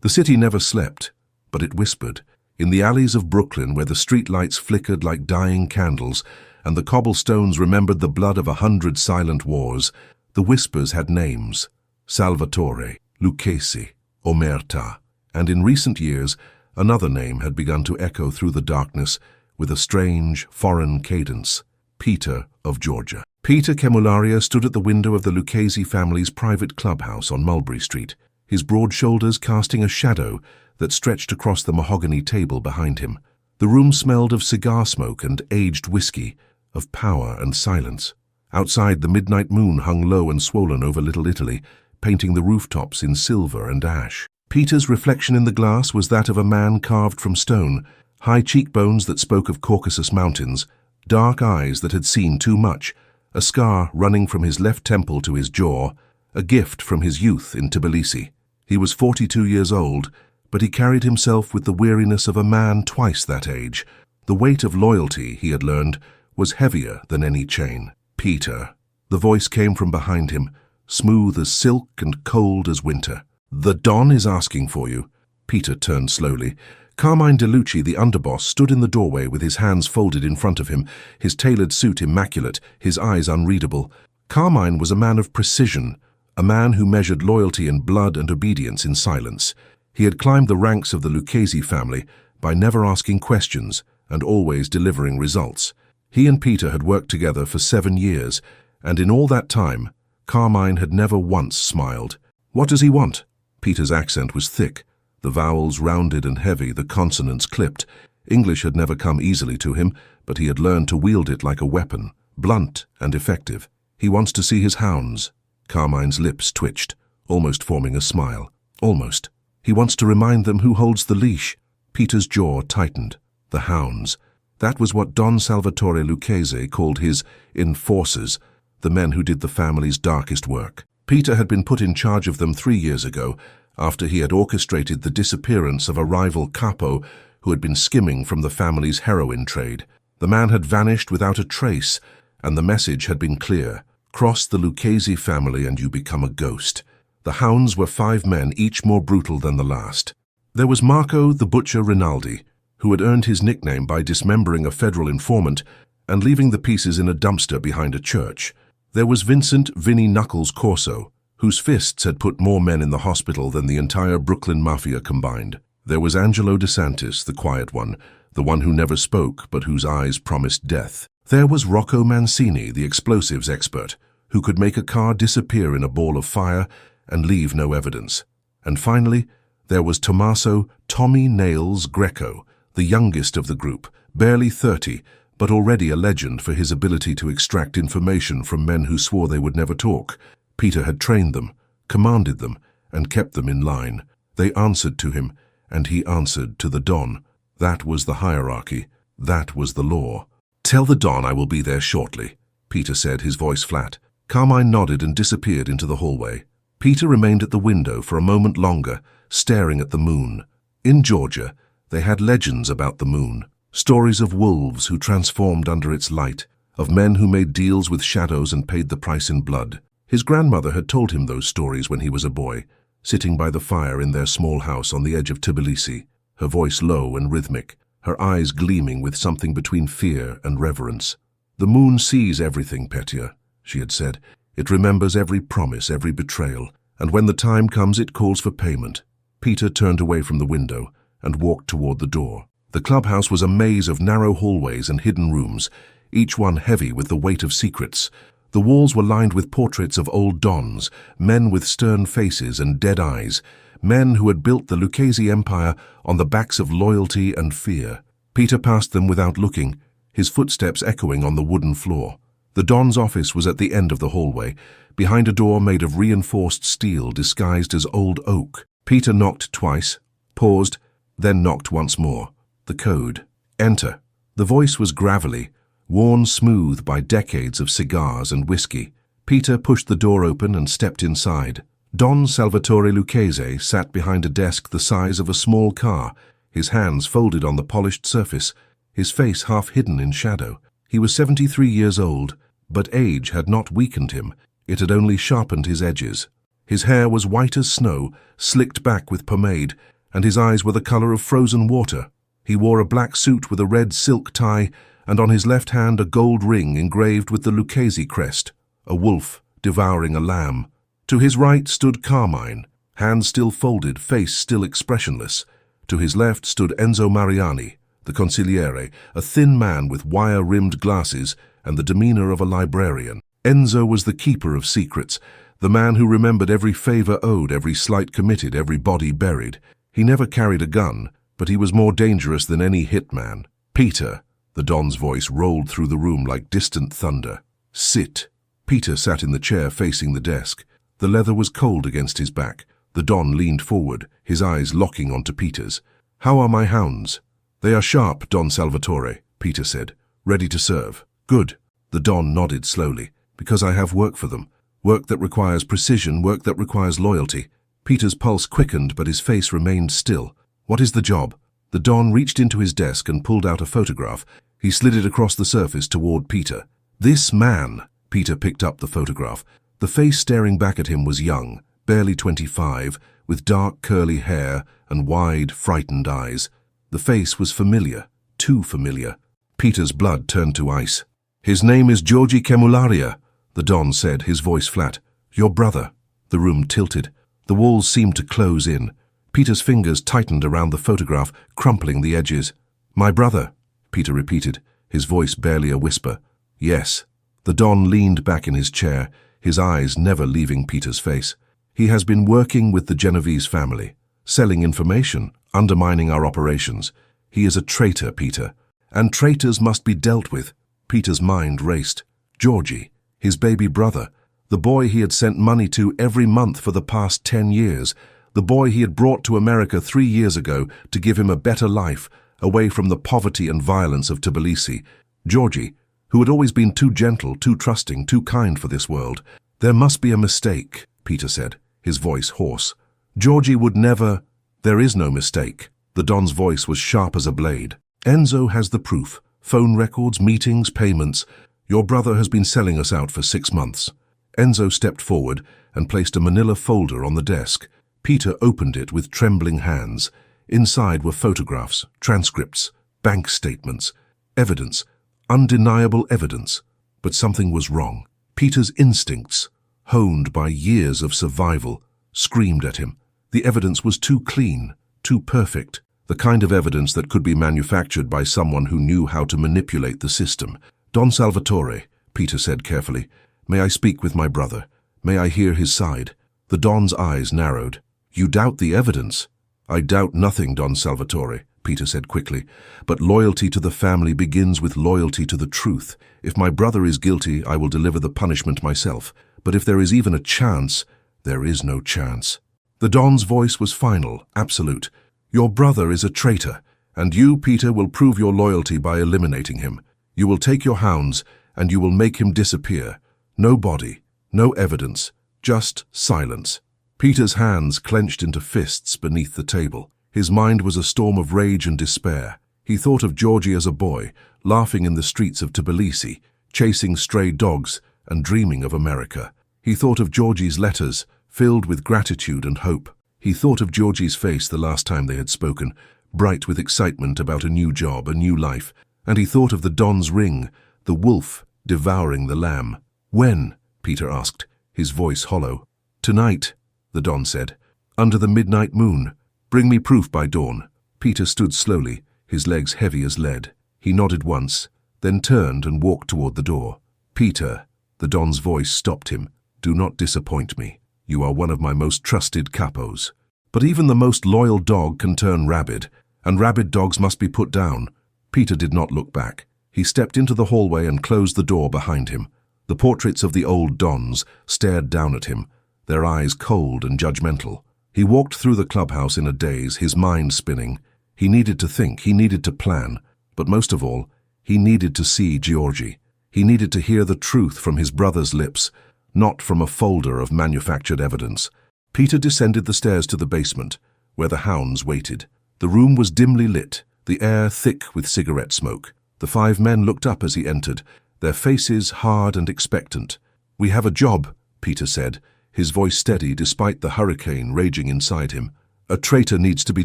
The city never slept, but it whispered. In the alleys of Brooklyn, where the streetlights flickered like dying candles and the cobblestones remembered the blood of 100 silent wars, the whispers had names: Salvatore, Lucchese, Omerta, and in recent years another name had begun to echo through the darkness with a strange, foreign cadence: Peter of Georgia. Peter Kemularia stood at the window of the Lucchese family's private clubhouse on Mulberry Street, his broad shoulders casting a shadow that stretched across the mahogany table behind him. The room smelled of cigar smoke and aged whiskey, of power and silence. Outside, the midnight moon hung low and swollen over Little Italy, painting the rooftops in silver and ash. Peter's reflection in the glass was that of a man carved from stone, high cheekbones that spoke of Caucasus mountains, dark eyes that had seen too much, a scar running from his left temple to his jaw, a gift from his youth in Tbilisi. He was 42 years old, but he carried himself with the weariness of a man twice that age. The weight of loyalty, he had learned, was heavier than any chain. Peter. The voice came from behind him, smooth as silk and cold as winter. The Don is asking for you. Peter turned slowly. Carmine DeLucci, the underboss, stood in the doorway with his hands folded in front of him, his tailored suit immaculate, his eyes unreadable. Carmine was a man of precision, a man who measured loyalty in blood and obedience in silence. He had climbed the ranks of the Lucchese family by never asking questions and always delivering results. He and Peter had worked together for 7 years, and in all that time, Carmine had never once smiled. What does he want? Peter's accent was thick, the vowels rounded and heavy, the consonants clipped. English had never come easily to him, but he had learned to wield it like a weapon, blunt and effective. He wants to see his hounds. Carmine's lips twitched, almost forming a smile. Almost. He wants to remind them who holds the leash. Peter's jaw tightened. The hounds. That was what Don Salvatore Lucchese called his enforcers, the men who did the family's darkest work. Peter had been put in charge of them 3 years ago, after he had orchestrated the disappearance of a rival Capo who had been skimming from the family's heroin trade. The man had vanished without a trace, and the message had been clear: cross the Lucchese family and you become a ghost. The hounds were 5 men, each more brutal than the last. There was Marco the Butcher Rinaldi, who had earned his nickname by dismembering a federal informant and leaving the pieces in a dumpster behind a church. There was Vincent Vinny Knuckles Corso, whose fists had put more men in the hospital than the entire Brooklyn Mafia combined. There was Angelo DeSantis, the quiet one who never spoke but whose eyes promised death. There was Rocco Mancini, the explosives expert, who could make a car disappear in a ball of fire and leave no evidence. And finally, there was Tommaso "Tommy Nails" Greco, the youngest of the group, barely 30, but already a legend for his ability to extract information from men who swore they would never talk. Peter had trained them, commanded them, and kept them in line. They answered to him, and he answered to the Don. That was the hierarchy. That was the law. "Tell the Don I will be there shortly," Peter said, his voice flat. Carmine nodded and disappeared into the hallway. Peter remained at the window for a moment longer, staring at the moon. In Georgia, they had legends about the moon. Stories of wolves who transformed under its light, of men who made deals with shadows and paid the price in blood. His grandmother had told him those stories when he was a boy, sitting by the fire in their small house on the edge of Tbilisi, her voice low and rhythmic, her eyes gleaming with something between fear and reverence. "The moon sees everything, Petya," she had said. "It remembers every promise, every betrayal, and when the time comes it calls for payment." Peter turned away from the window and walked toward the door. The clubhouse was a maze of narrow hallways and hidden rooms, each one heavy with the weight of secrets. The walls were lined with portraits of old dons, men with stern faces and dead eyes, men who had built the Lucchese Empire on the backs of loyalty and fear. Peter passed them without looking, his footsteps echoing on the wooden floor. The Don's office was at the end of the hallway, behind a door made of reinforced steel disguised as old oak. Peter knocked twice, paused, then knocked once more. The code. "Enter." The voice was gravelly, worn smooth by decades of cigars and whiskey. Peter pushed the door open and stepped inside. Don Salvatore Lucchese sat behind a desk the size of a small car, his hands folded on the polished surface, his face half hidden in shadow. He was 73 years old, but age had not weakened him, it had only sharpened his edges. His hair was white as snow, slicked back with pomade, and his eyes were the color of frozen water. He wore a black suit with a red silk tie, and on his left hand a gold ring engraved with the Lucchese crest, a wolf devouring a lamb. To his right stood Carmine, hands still folded, face still expressionless. To his left stood Enzo Mariani, the Consigliere, a thin man with wire-rimmed glasses and the demeanor of a librarian. Enzo was the keeper of secrets, the man who remembered every favor owed, every slight committed, every body buried. He never carried a gun, but he was more dangerous than any hitman. "Peter," the Don's voice rolled through the room like distant thunder. "Sit." Peter sat in the chair facing the desk. The leather was cold against his back. The Don leaned forward, his eyes locking onto Peter's. "How are my hounds?" "They are sharp, Don Salvatore," Peter said. "Ready to serve." "Good." The Don nodded slowly. "Because I have work for them. Work that requires precision, work that requires loyalty." Peter's pulse quickened, but his face remained still. "What is the job?" The Don reached into his desk and pulled out a photograph. He slid it across the surface toward Peter. "This man." Peter picked up the photograph. The face staring back at him was young, barely 25, with dark curly hair and wide, frightened eyes. The face was familiar, too familiar. Peter's blood turned to ice. "His name is Georgi Cemularia," the Don said, his voice flat. "Your brother." The room tilted. The walls seemed to close in. Peter's fingers tightened around the photograph, crumpling the edges. "My brother," Peter repeated, his voice barely a whisper. "Yes." The Don leaned back in his chair, his eyes never leaving Peter's face. "He has been working with the Genovese family, selling information, undermining our operations. He is a traitor, Peter. And traitors must be dealt with." Peter's mind raced. Georgi, his baby brother, the boy he had sent money to every month for the past 10 years, the boy he had brought to America 3 years ago to give him a better life, away from the poverty and violence of Tbilisi. Georgi, who had always been too gentle, too trusting, too kind for this world. "There must be a mistake," Peter said, his voice hoarse. "Georgi would never—" "There is no mistake." The Don's voice was sharp as a blade. "Enzo has the proof. Phone records, meetings, payments. Your brother has been selling us out for 6 months. Enzo stepped forward and placed a manila folder on the desk. Peter opened it with trembling hands. Inside were photographs, transcripts, bank statements, evidence, undeniable evidence. But something was wrong. Peter's instincts, honed by years of survival, screamed at him. The evidence was too clean, too perfect, the kind of evidence that could be manufactured by someone who knew how to manipulate the system. "Don Salvatore," Peter said carefully, "may I speak with my brother? May I hear his side?" The Don's eyes narrowed. "You doubt the evidence?" "I doubt nothing, Don Salvatore," Peter said quickly, "but loyalty to the family begins with loyalty to the truth. If my brother is guilty, I will deliver the punishment myself. But if there is even a chance, there is no chance." The Don's voice was final, absolute. "Your brother is a traitor, and you, Peter, will prove your loyalty by eliminating him. You will take your hounds, and you will make him disappear. No body, no evidence, just silence." Peter's hands clenched into fists beneath the table. His mind was a storm of rage and despair. He thought of Georgi as a boy, laughing in the streets of Tbilisi, chasing stray dogs and dreaming of America. He thought of Georgi's letters, filled with gratitude and hope. He thought of Georgi's face the last time they had spoken, bright with excitement about a new job, a new life. And he thought of the Don's ring, the wolf devouring the lamb. "When?" Peter asked, his voice hollow. "Tonight," the Don said, "under the midnight moon. Bring me proof by dawn." Peter stood slowly, his legs heavy as lead. He nodded once, then turned and walked toward the door. "Peter," the Don's voice stopped him, "do not disappoint me. You are one of my most trusted capos. But even the most loyal dog can turn rabid, and rabid dogs must be put down." Peter did not look back. He stepped into the hallway and closed the door behind him. The portraits of the old Dons stared down at him, their eyes cold and judgmental. He walked through the clubhouse in a daze, his mind spinning. He needed to think, he needed to plan, but most of all, he needed to see Georgi. He needed to hear the truth from his brother's lips, not from a folder of manufactured evidence. Peter descended the stairs to the basement, where the hounds waited. The room was dimly lit, the air thick with cigarette smoke. The 5 men looked up as he entered, their faces hard and expectant. "We have a job," Peter said, his voice steady despite the hurricane raging inside him. "A traitor needs to be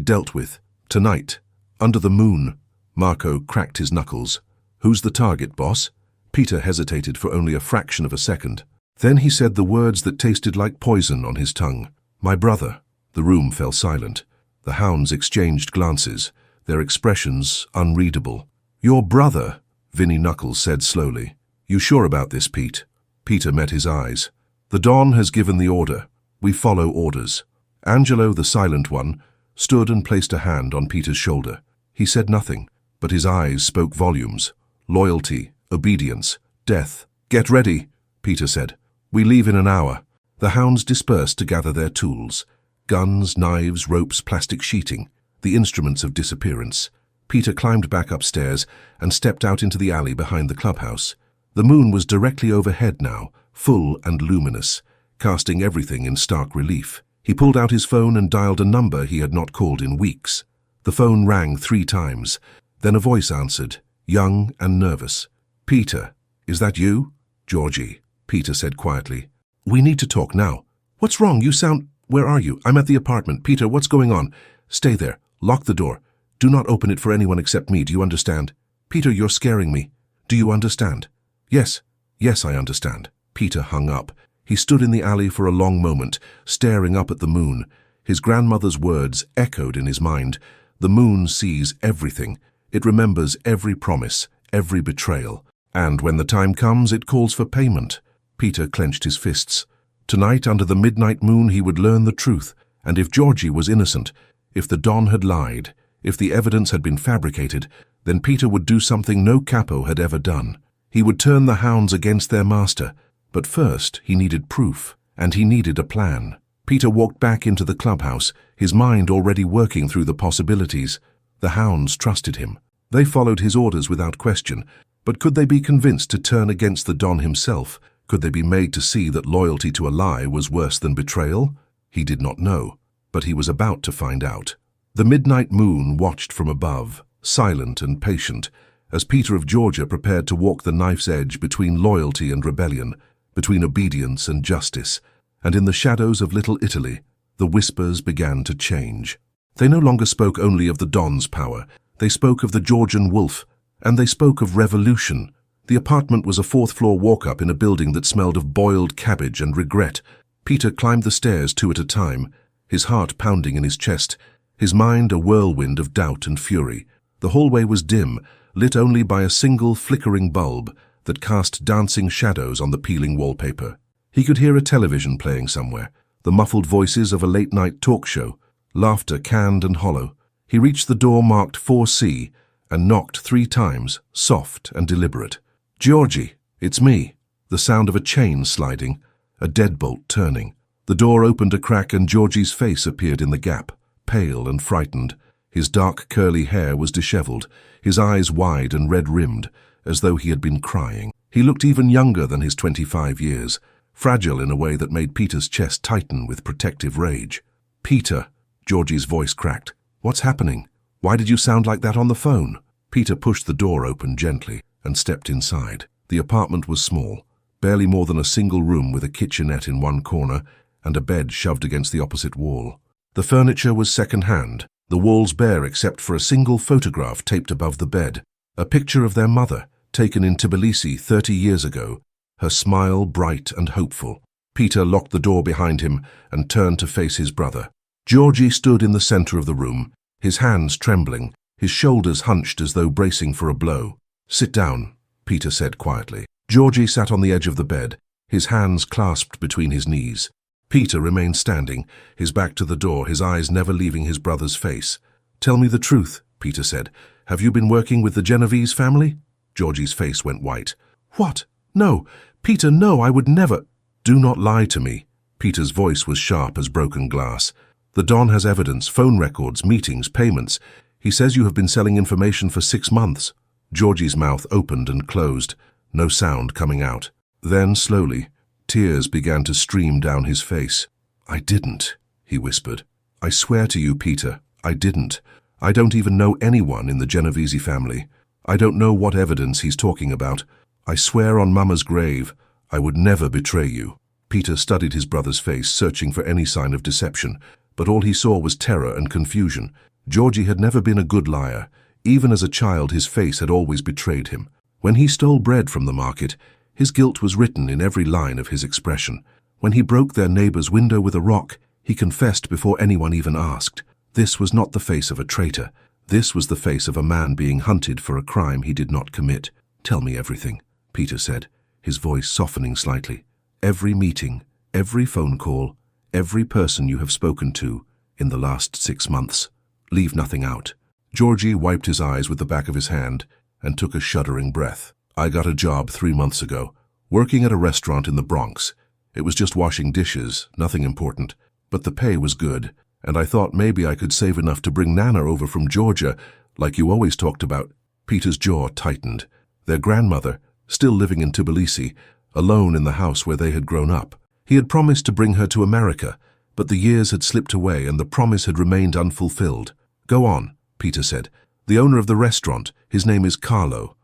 dealt with. Tonight. Under the moon." Marco cracked his knuckles. "Who's the target, boss?" Peter hesitated for only a fraction of a second. Then he said the words that tasted like poison on his tongue. "My brother." The room fell silent. The hounds exchanged glances, their expressions unreadable. "Your brother," Vinnie Knuckles said slowly. "You sure about this, Pete?" Peter met his eyes. "The Don has given the order. We follow orders." Angelo, the silent one, stood and placed a hand on Peter's shoulder. He said nothing, but his eyes spoke volumes. Loyalty, obedience, death. "Get ready," Peter said. "We leave in an hour." The hounds dispersed to gather their tools. Guns, knives, ropes, plastic sheeting, the instruments of disappearance. Peter climbed back upstairs and stepped out into the alley behind the clubhouse. The moon was directly overhead now, full and luminous, casting everything in stark relief. He pulled out his phone and dialed a number he had not called in weeks. The phone rang 3 times. Then a voice answered, young and nervous. "Peter, is that you?" "Georgie," Peter said quietly. "We need to talk now." "What's wrong? You sound—" "Where are you?" "I'm at the apartment." "Peter, what's going on?" "Stay there. Lock the door. Do not open it for anyone except me. Do you understand?" "Peter, you're scaring me." "Do you understand?" "Yes. Yes, I understand." Peter hung up. He stood in the alley for a long moment, staring up at the moon. His grandmother's words echoed in his mind. The moon sees everything. It remembers every promise, every betrayal. And when the time comes, it calls for payment. Peter clenched his fists. Tonight, under the midnight moon, he would learn the truth. And if Georgie was innocent, if the Don had lied, if the evidence had been fabricated, then Peter would do something no Capo had ever done. He would turn the hounds against their master. But first, he needed proof, and he needed a plan. Peter walked back into the clubhouse, his mind already working through the possibilities. The hounds trusted him. They followed his orders without question. But could they be convinced to turn against the Don himself? Could they be made to see that loyalty to a lie was worse than betrayal? He did not know, but he was about to find out. The midnight moon watched from above, silent and patient, as Peter of Georgia prepared to walk the knife's edge between loyalty and rebellion, between obedience and justice. And in the shadows of Little Italy, the whispers began to change. They no longer spoke only of the Don's power. They spoke of the Georgian wolf, and they spoke of revolution. The apartment was a 4th-floor walk-up in a building that smelled of boiled cabbage and regret. Peter climbed the stairs 2 at a time, his heart pounding in his chest, his mind a whirlwind of doubt and fury. The hallway was dim, lit only by a single flickering bulb that cast dancing shadows on the peeling wallpaper. He could hear a television playing somewhere, the muffled voices of a late-night talk show, laughter canned and hollow. He reached the door marked 4C and knocked 3 times, soft and deliberate. "Georgie, it's me." The sound of a chain sliding, a deadbolt turning. The door opened a crack and Georgie's face appeared in the gap, pale and frightened. His dark curly hair was disheveled, his eyes wide and red-rimmed, as though he had been crying. He looked even younger than his 25 years, fragile in a way that made Peter's chest tighten with protective rage. "Peter," Georgie's voice cracked. "What's happening? Why did you sound like that on the phone?" Peter pushed the door open gently and stepped inside. The apartment was small, barely more than a single room with a kitchenette in one corner and a bed shoved against the opposite wall. The furniture was second-hand, the walls bare except for a single photograph taped above the bed, a picture of their mother, taken in Tbilisi 30 years ago, her smile bright and hopeful. Peter locked the door behind him and turned to face his brother. Georgie stood in the center of the room, his hands trembling, his shoulders hunched as though bracing for a blow. "Sit down," Peter said quietly. Georgie sat on the edge of the bed, his hands clasped between his knees. Peter remained standing, his back to the door, his eyes never leaving his brother's face. "Tell me the truth," Peter said. "Have you been working with the Genovese family?" Georgie's face went white. "What? No. Peter, no, I would never—" "Do not lie to me." Peter's voice was sharp as broken glass. "The Don has evidence, phone records, meetings, payments. He says you have been selling information for 6 months. Georgie's mouth opened and closed, no sound coming out. Then, slowly, tears began to stream down his face. "I didn't," he whispered. "I swear to you, Peter, I didn't. I don't even know anyone in the Genovese family. I don't know what evidence he's talking about. I swear on Mama's grave, I would never betray you." Peter studied his brother's face, searching for any sign of deception, but all he saw was terror and confusion. Georgie had never been a good liar. Even as a child, his face had always betrayed him. When he stole bread from the market, his guilt was written in every line of his expression. When he broke their neighbor's window with a rock, he confessed before anyone even asked. This was not the face of a traitor. This was the face of a man being hunted for a crime he did not commit. "Tell me everything," Peter said, his voice softening slightly. "Every meeting, every phone call, every person you have spoken to in the last 6 months. Leave nothing out." Georgie wiped his eyes with the back of his hand and took a shuddering breath. "I got a job 3 months ago, working at a restaurant in the Bronx. It was just washing dishes, nothing important, but the pay was good, and I thought maybe I could save enough to bring Nana over from Georgia, like you always talked about." Peter's jaw tightened. Their grandmother, still living in Tbilisi, alone in the house where they had grown up. He had promised to bring her to America, but the years had slipped away and the promise had remained unfulfilled. "Go on," Peter said. "The owner of the restaurant, his name is Carlo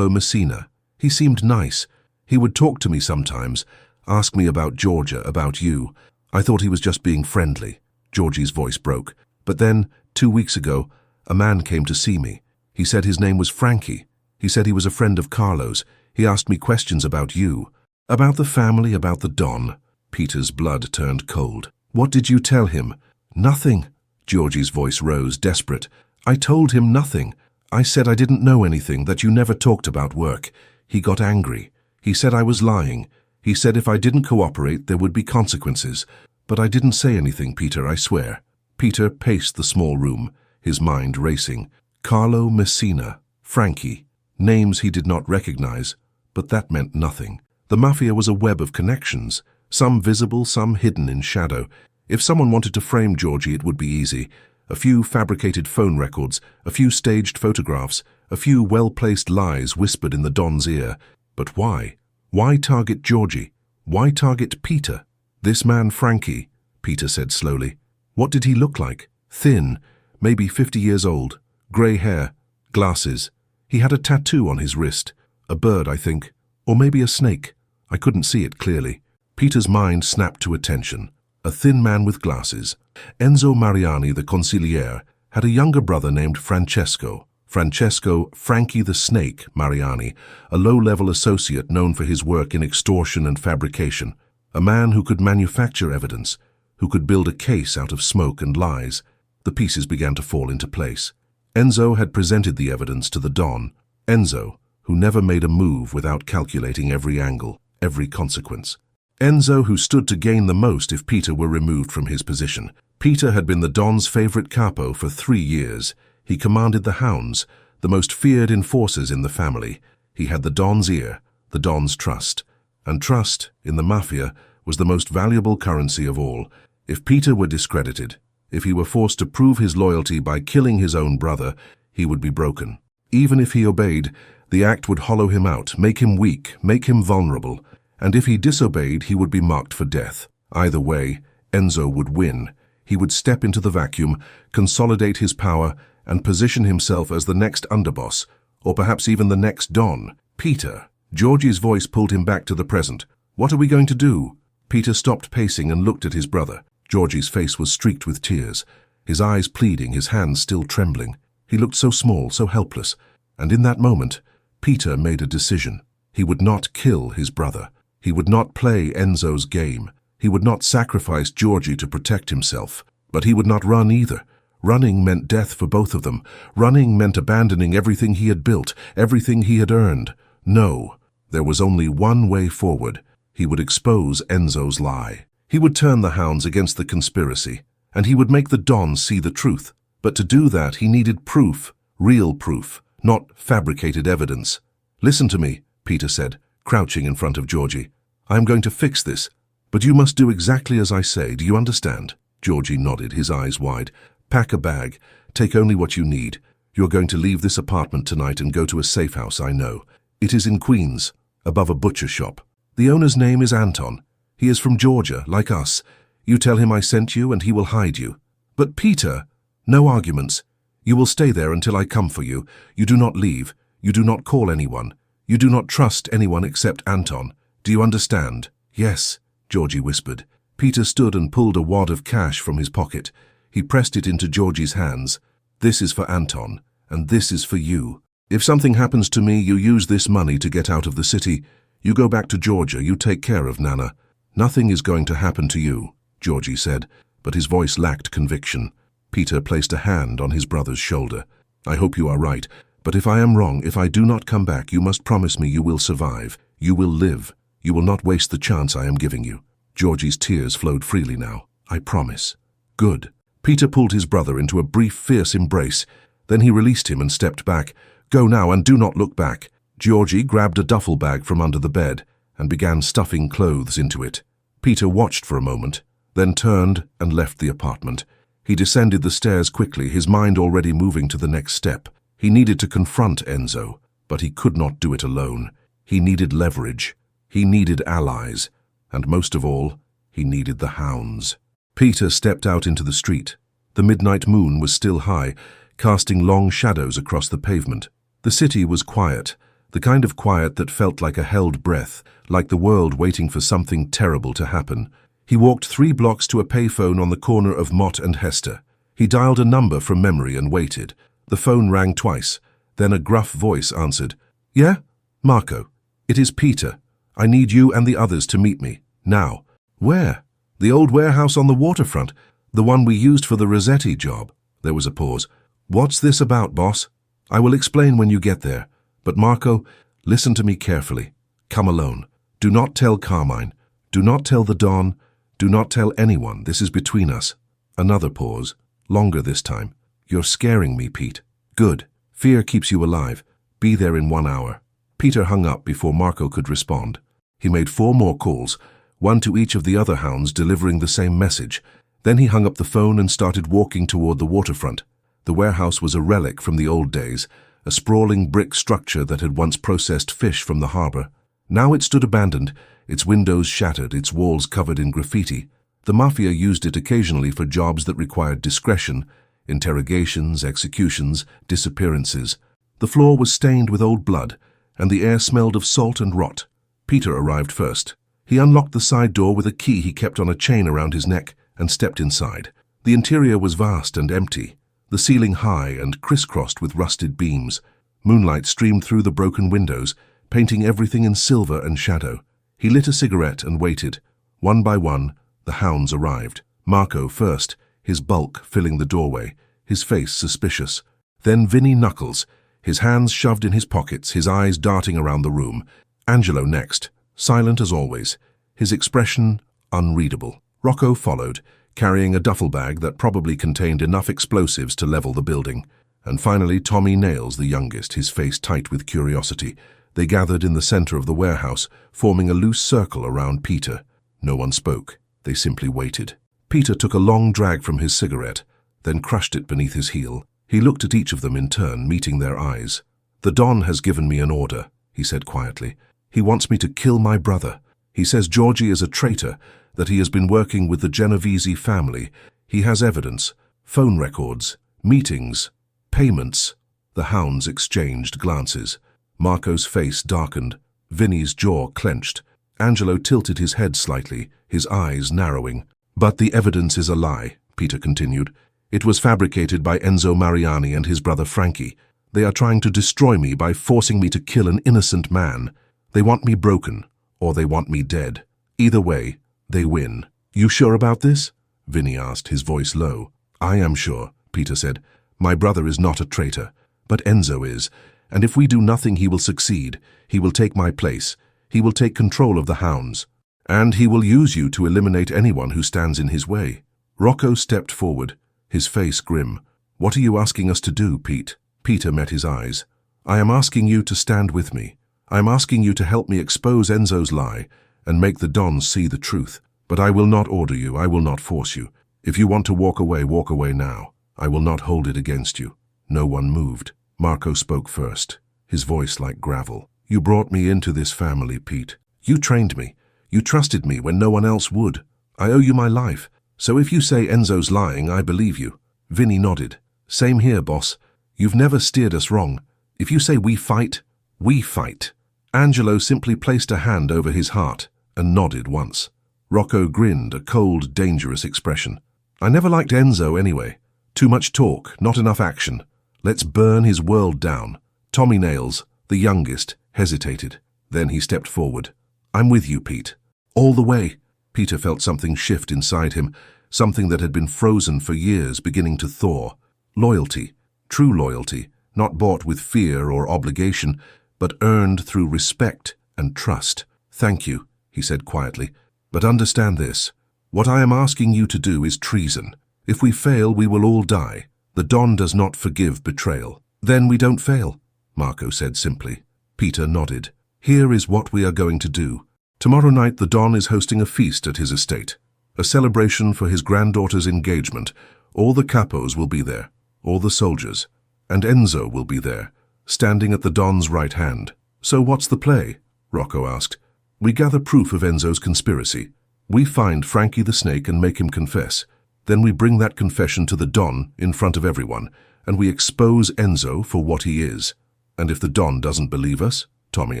Messina. He seemed nice. He would talk to me sometimes, ask me about Georgia, about you. I thought he was just being friendly." Georgie's voice broke. "But then, 2 weeks ago, a man came to see me. He said his name was Frankie. He said he was a friend of Carlo's. He asked me questions about you, about the family, about the Don." Peter's blood turned cold. "What did you tell him?" "Nothing." Georgie's voice rose, desperate. "I told him nothing. I said I didn't know anything, that you never talked about work. He got angry. He said I was lying. He said if I didn't cooperate, there would be consequences. But I didn't say anything, Peter, I swear." Peter paced the small room, his mind racing. Carlo Messina, Frankie, names he did not recognize, but that meant nothing. The mafia was a web of connections, some visible, some hidden in shadow. If someone wanted to frame Georgie, it would be easy. A few fabricated phone records, a few staged photographs, a few well-placed lies whispered in the Don's ear. But why? Why target Georgie? Why target Peter? "This man Frankie," Peter said slowly. "What did he look like?" "Thin, maybe 50 years old, grey hair, glasses. He had a tattoo on his wrist, a bird, I think, or maybe a snake. I couldn't see it clearly." Peter's mind snapped to attention. A thin man with glasses. Enzo Mariani, the Consigliere, had a younger brother named Francesco, Frankie the Snake Mariani, a low-level associate known for his work in extortion and fabrication. A man who could manufacture evidence, who could build a case out of smoke and lies. The pieces began to fall into place. Enzo had presented the evidence to the Don. Enzo, who never made a move without calculating every angle, every consequence. Enzo, who stood to gain the most if Peter were removed from his position. Peter had been the Don's favorite capo for 3 years. He commanded the Hounds, the most feared enforcers in the family. He had the Don's ear, the Don's trust. And trust, in the mafia, was the most valuable currency of all. If Peter were discredited, if he were forced to prove his loyalty by killing his own brother, he would be broken. Even if he obeyed, the act would hollow him out, make him weak, make him vulnerable. And if he disobeyed, he would be marked for death. Either way, Enzo would win. He would step into the vacuum, consolidate his power, and position himself as the next underboss, or perhaps even the next Don. "Peter." Georgie's voice pulled him back to the present. "What are we going to do?" Peter stopped pacing and looked at his brother. Georgie's face was streaked with tears, his eyes pleading, his hands still trembling. He looked so small, so helpless. And in that moment, Peter made a decision. He would not kill his brother. He would not play Enzo's game. He would not sacrifice Georgie to protect himself. But he would not run either. Running meant death for both of them. Running meant abandoning everything he had built, everything he had earned. No, there was only one way forward. He would expose Enzo's lie. He would turn the Hounds against the conspiracy, and he would make the Don see the truth. But to do that, he needed proof, real proof, not fabricated evidence. "Listen to me," Peter said, crouching in front of Georgie. "I am going to fix this, but you must do exactly as I say. Do you understand?" Georgie nodded, his eyes wide. "Pack a bag. Take only what you need. You're going to leave this apartment tonight and go to a safe house, I know. It is in Queens, above a butcher shop. The owner's name is Anton. He is from Georgia, like us. You tell him I sent you and he will hide you." "But Peter..." "No arguments. You will stay there until I come for you. You do not leave. You do not call anyone. You do not trust anyone except Anton. Do you understand?" "Yes," Georgie whispered. Peter stood and pulled a wad of cash from his pocket. He pressed it into Georgie's hands. "This is for Anton, and this is for you. If something happens to me, you use this money to get out of the city. You go back to Georgia, you take care of Nana. Nothing is going to happen to you," Georgie said, but his voice lacked conviction. Peter placed a hand on his brother's shoulder. "I hope you are right, but if I am wrong, if I do not come back, you must promise me you will survive. You will live. You will not waste the chance I am giving you." Georgie's tears flowed freely now. "I promise." "Good." Peter pulled his brother into a brief, fierce embrace. Then he released him and stepped back. "Go now and do not look back." Georgie grabbed a duffel bag from under the bed and began stuffing clothes into it. Peter watched for a moment, then turned and left the apartment. He descended the stairs quickly, his mind already moving to the next step. He needed to confront Enzo, but he could not do it alone. He needed leverage. He needed allies. And most of all, he needed the Hounds. Peter stepped out into the street. The midnight moon was still high, casting long shadows across the pavement. The city was quiet, the kind of quiet that felt like a held breath, like the world waiting for something terrible to happen. He walked 3 blocks to a payphone on the corner of Mott and Hester. He dialed a number from memory and waited. The phone rang twice. Then a gruff voice answered. "Yeah? Marco. It is Peter. I need you and the others to meet me. Now." "Where?" "The old warehouse on the waterfront. The one we used for the Rossetti job." There was a pause. "What's this about, boss?" "I will explain when you get there. But Marco, listen to me carefully. Come alone. Do not tell Carmine. Do not tell the Don. Do not tell anyone. This is between us." Another pause. Longer this time. "You're scaring me, Pete." "Good. Fear keeps you alive. Be there in 1 hour." Peter hung up before Marco could respond. He made 4 more calls, one to each of the other Hounds delivering the same message. Then he hung up the phone and started walking toward the waterfront. The warehouse was a relic from the old days, a sprawling brick structure that had once processed fish from the harbor. Now it stood abandoned, its windows shattered, its walls covered in graffiti. The mafia used it occasionally for jobs that required discretion, interrogations, executions, disappearances. The floor was stained with old blood, and the air smelled of salt and rot. Peter arrived first. He unlocked the side door with a key he kept on a chain around his neck and stepped inside. The interior was vast and empty, the ceiling high and crisscrossed with rusted beams. Moonlight streamed through the broken windows, painting everything in silver and shadow. He lit a cigarette and waited. One by one, the Hounds arrived. Marco first, his bulk filling the doorway, his face suspicious. Then Vinnie Knuckles, his hands shoved in his pockets, his eyes darting around the room. Angelo next, silent as always, his expression unreadable. Rocco followed, carrying a duffel bag that probably contained enough explosives to level the building. And finally Tommy Nails, the youngest, his face tight with curiosity. They gathered in the center of the warehouse, forming a loose circle around Peter. No one spoke. They simply waited. Peter took a long drag from his cigarette, then crushed it beneath his heel. He looked at each of them in turn, meeting their eyes. "The Don has given me an order," he said quietly. "He wants me to kill my brother. He says Georgie is a traitor, that he has been working with the Genovese family. He has evidence, phone records, meetings, payments." The Hounds exchanged glances. Marco's face darkened. Vinnie's jaw clenched. Angelo tilted his head slightly, his eyes narrowing. "But the evidence is a lie," Peter continued. "It was fabricated by Enzo Mariani and his brother Frankie. They are trying to destroy me by forcing me to kill an innocent man. They want me broken, or they want me dead. Either way, they win." "You sure about this?" Vinnie asked, his voice low. "I am sure," Peter said. "My brother is not a traitor, but Enzo is, and if we do nothing he will succeed. He will take my place. He will take control of the Hounds. And he will use you to eliminate anyone who stands in his way." Rocco stepped forward, his face grim. "What are you asking us to do, Pete?" Peter met his eyes. "I am asking you to stand with me. I am asking you to help me expose Enzo's lie and make the Dons see the truth. But I will not order you, I will not force you. If you want to walk away now. I will not hold it against you." No one moved. Marco spoke first, his voice like gravel. "You brought me into this family, Pete. You trained me. You trusted me when no one else would. I owe you my life. So if you say Enzo's lying, I believe you." Vinnie nodded. "Same here, boss. You've never steered us wrong. If you say we fight, we fight." Angelo simply placed a hand over his heart and nodded once. Rocco grinned, a cold, dangerous expression. I never liked Enzo anyway. Too much talk, not enough action. Let's burn his world down. Tommy Nails, the youngest, hesitated. Then he stepped forward. I'm with you, Pete. All the way. Peter felt something shift inside him, something that had been frozen for years beginning to thaw. Loyalty, true loyalty, not bought with fear or obligation, but earned through respect and trust. Thank you, he said quietly, but understand this. What I am asking you to do is treason. If we fail, we will all die. The Don does not forgive betrayal. Then we don't fail, Marco said simply. Peter nodded. Here is what we are going to do. Tomorrow night the Don is hosting a feast at his estate, a celebration for his granddaughter's engagement. All the Capos will be there, all the soldiers, and Enzo will be there, standing at the Don's right hand. So what's the play? Rocco asked. We gather proof of Enzo's conspiracy. We find Frankie the Snake and make him confess. Then we bring that confession to the Don in front of everyone, and we expose Enzo for what he is. And if the Don doesn't believe us? Tommy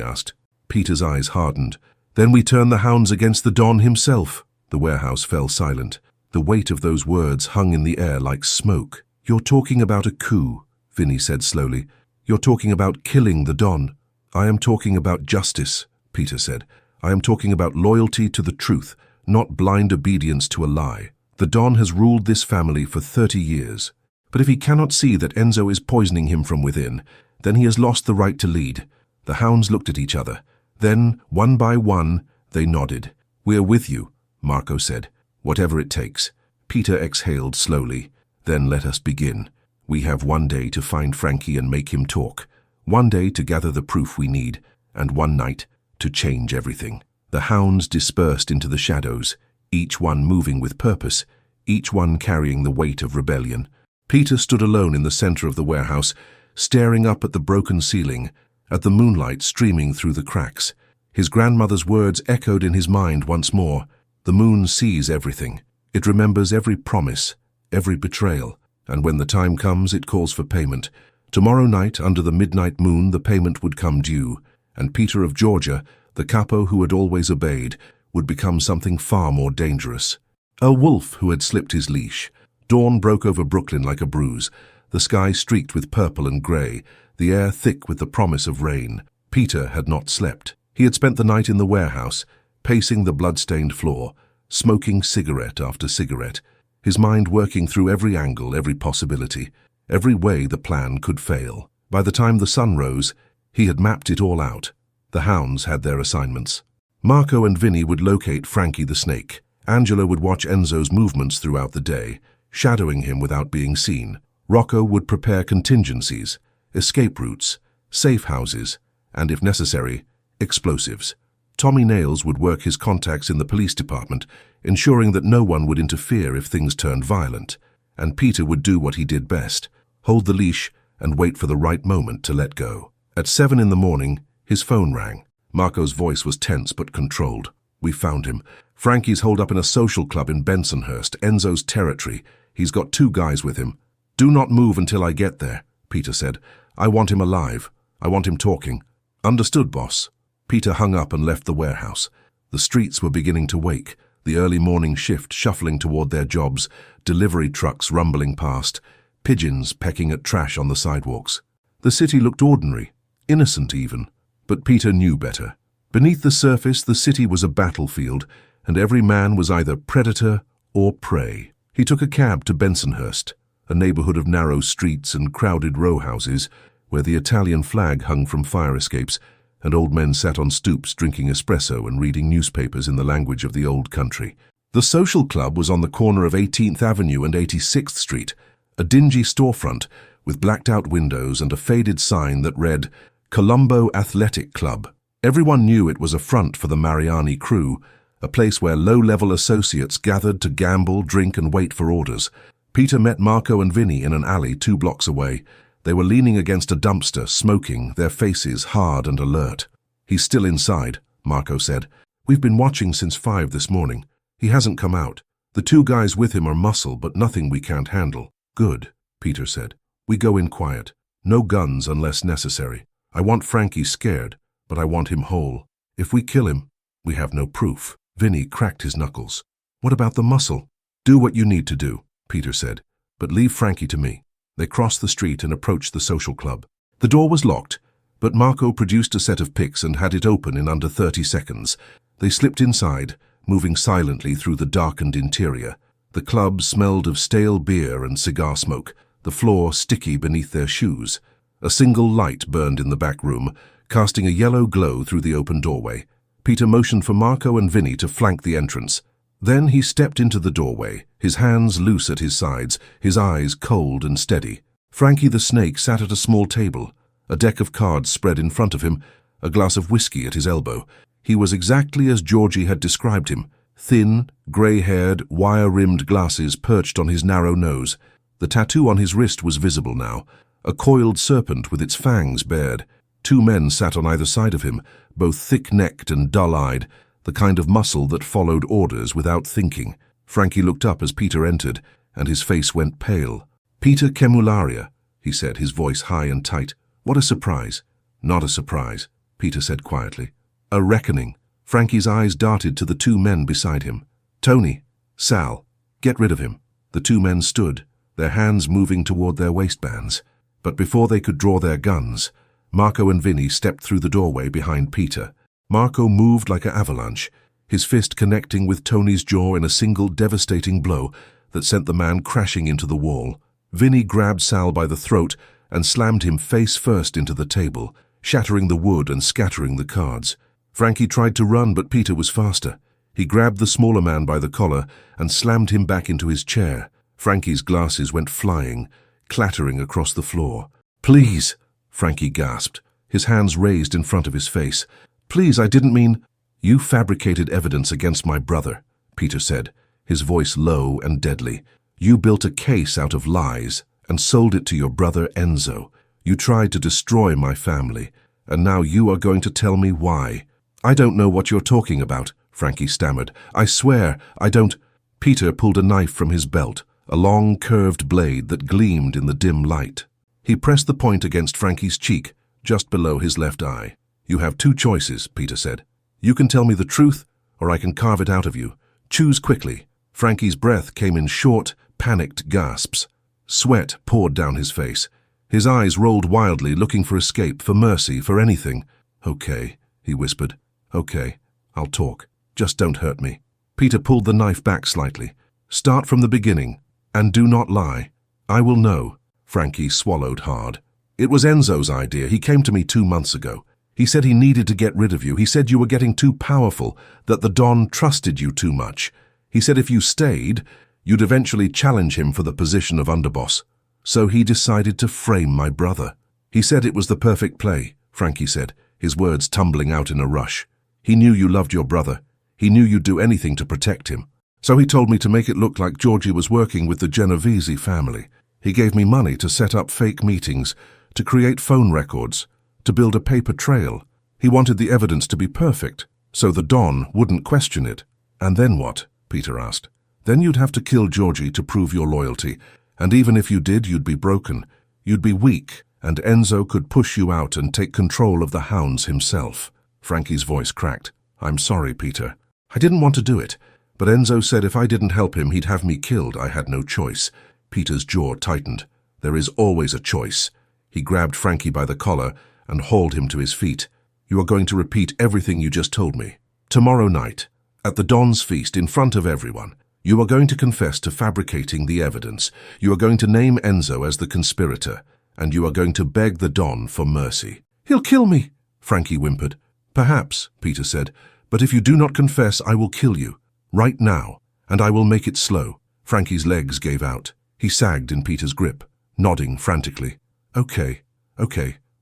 asked. Peter's eyes hardened. Then we turn the Hounds against the Don himself. The warehouse fell silent. The weight of those words hung in the air like smoke. You're talking about a coup, Vinny said slowly. You're talking about killing the Don. I am talking about justice, Peter said. I am talking about loyalty to the truth, not blind obedience to a lie. The Don has ruled this family for 30 years. But if he cannot see that Enzo is poisoning him from within, then he has lost the right to lead. The Hounds looked at each other. Then, one by one, they nodded. We are with you, Marco said. Whatever it takes. Peter exhaled slowly. Then let us begin. We have one day to find Frankie and make him talk. One day to gather the proof we need. And one night to change everything. The Hounds dispersed into the shadows, each one moving with purpose, each one carrying the weight of rebellion. Peter stood alone in the center of the warehouse, staring up at the broken ceiling, at the moonlight streaming through the cracks. His grandmother's words echoed in his mind once more. The moon sees everything. It remembers every promise, every betrayal, and when the time comes, it calls for payment. Tomorrow night, under the midnight moon, the payment would come due, and Peter of Georgia, the Capo who had always obeyed, would become something far more dangerous. A wolf who had slipped his leash. Dawn broke over Brooklyn like a bruise, the sky streaked with purple and grey, the air thick with the promise of rain. Peter had not slept. He had spent the night in the warehouse, pacing the blood-stained floor, smoking cigarette after cigarette, his mind working through every angle, every possibility, every way the plan could fail. By the time the sun rose, he had mapped it all out. The Hounds had their assignments. Marco and Vinny would locate Frankie the Snake. Angela would watch Enzo's movements throughout the day, shadowing him without being seen. Rocco would prepare contingencies, escape routes, safe houses, and, if necessary, explosives. Tommy Nails would work his contacts in the police department, ensuring that no one would interfere if things turned violent. And Peter would do what he did best, hold the leash and wait for the right moment to let go. At 7 in the morning, his phone rang. Marco's voice was tense but controlled. We found him. Frankie's holed up in a social club in Bensonhurst, Enzo's territory. He's got 2 guys with him. Do not move until I get there, Peter said. I want him alive. I want him talking. Understood, boss. Peter hung up and left the warehouse. The streets were beginning to wake, the early morning shift shuffling toward their jobs, delivery trucks rumbling past, pigeons pecking at trash on the sidewalks. The city looked ordinary, innocent even, but Peter knew better. Beneath the surface, the city was a battlefield, and every man was either predator or prey. He took a cab to Bensonhurst, a neighborhood of narrow streets and crowded row houses, where the Italian flag hung from fire escapes, and old men sat on stoops drinking espresso and reading newspapers in the language of the old country. The social club was on the corner of 18th Avenue and 86th Street, a dingy storefront with blacked-out windows and a faded sign that read, Colombo Athletic Club. Everyone knew it was a front for the Mariani crew, a place where low-level associates gathered to gamble, drink, and wait for orders. Peter met Marco and Vinny in an alley 2 blocks away. They were leaning against a dumpster, smoking, their faces hard and alert. He's still inside, Marco said. We've been watching since 5 this morning. He hasn't come out. The 2 guys with him are muscle, but nothing we can't handle. Good, Peter said. We go in quiet. No guns unless necessary. I want Frankie scared, but I want him whole. If we kill him, we have no proof. Vinny cracked his knuckles. What about the muscle? Do what you need to do, Peter said, but leave Frankie to me. They crossed the street and approached the social club. The door was locked, but Marco produced a set of picks and had it open in under 30 seconds. They slipped inside, moving silently through the darkened interior. The club smelled of stale beer and cigar smoke, the floor sticky beneath their shoes. A single light burned in the back room, casting a yellow glow through the open doorway. Peter motioned for Marco and Vinny to flank the entrance. Then he stepped into the doorway, his hands loose at his sides, his eyes cold and steady. Frankie the Snake sat at a small table, a deck of cards spread in front of him, a glass of whiskey at his elbow. He was exactly as Georgie had described him, thin, grey-haired, wire-rimmed glasses perched on his narrow nose. The tattoo on his wrist was visible now, a coiled serpent with its fangs bared. Two men sat on either side of him, both thick-necked and dull-eyed, the kind of muscle that followed orders without thinking. Frankie looked up as Peter entered, and his face went pale. "Peter Kemularia," he said, his voice high and tight. "What a surprise." "Not a surprise," Peter said quietly. "A reckoning." Frankie's eyes darted to the two men beside him. "Tony, Sal, get rid of him." The two men stood, their hands moving toward their waistbands. But before they could draw their guns, Marco and Vinny stepped through the doorway behind Peter. Marco moved like an avalanche, his fist connecting with Tony's jaw in a single devastating blow that sent the man crashing into the wall. Vinny grabbed Sal by the throat and slammed him face first into the table, shattering the wood and scattering the cards. Frankie tried to run, but Peter was faster. He grabbed the smaller man by the collar and slammed him back into his chair. Frankie's glasses went flying, clattering across the floor. "Please," Frankie gasped, his hands raised in front of his face. "Please, I didn't mean—" "You fabricated evidence against my brother," Peter said, his voice low and deadly. "You built a case out of lies and sold it to your brother Enzo. You tried to destroy my family, and now you are going to tell me why." "I don't know what you're talking about," Frankie stammered. "I swear, I don't—" Peter pulled a knife from his belt, a long, curved blade that gleamed in the dim light. He pressed the point against Frankie's cheek, just below his left eye. "You have two choices," Peter said. "You can tell me the truth, or I can carve it out of you. Choose quickly." Frankie's breath came in short, panicked gasps. Sweat poured down his face. His eyes rolled wildly, looking for escape, for mercy, for anything. "Okay," he whispered. "Okay, I'll talk. Just don't hurt me." Peter pulled the knife back slightly. "Start from the beginning, and do not lie." "I will know." Frankie swallowed hard. "It was Enzo's idea. He came to me 2 months ago. He said he needed to get rid of you. He said you were getting too powerful, that the Don trusted you too much. He said if you stayed, you'd eventually challenge him for the position of underboss. So he decided to frame my brother. He said it was the perfect play," Frankie said, his words tumbling out in a rush. "He knew you loved your brother. He knew you'd do anything to protect him. So he told me to make it look like Georgie was working with the Genovese family. He gave me money to set up fake meetings, to create phone records, to build a paper trail. He wanted the evidence to be perfect, so the Don wouldn't question it." "And then what?" Peter asked. "Then you'd have to kill Georgie to prove your loyalty, and even if you did, you'd be broken. You'd be weak, and Enzo could push you out and take control of the Hounds himself." Frankie's voice cracked. "I'm sorry, Peter. I didn't want to do it, but Enzo said if I didn't help him, he'd have me killed. I had no choice." Peter's jaw tightened. "There is always a choice." He grabbed Frankie by the collar and hauled him to his feet. "You are going to repeat everything you just told me. Tomorrow night, at the Don's feast in front of everyone, you are going to confess to fabricating the evidence. You are going to name Enzo as the conspirator, and you are going to beg the Don for mercy." "He'll kill me," Frankie whimpered. "Perhaps," Peter said, "but if you do not confess, I will kill you. Right now, and I will make it slow." Frankie's legs gave out. He sagged in Peter's grip, nodding frantically. Okay,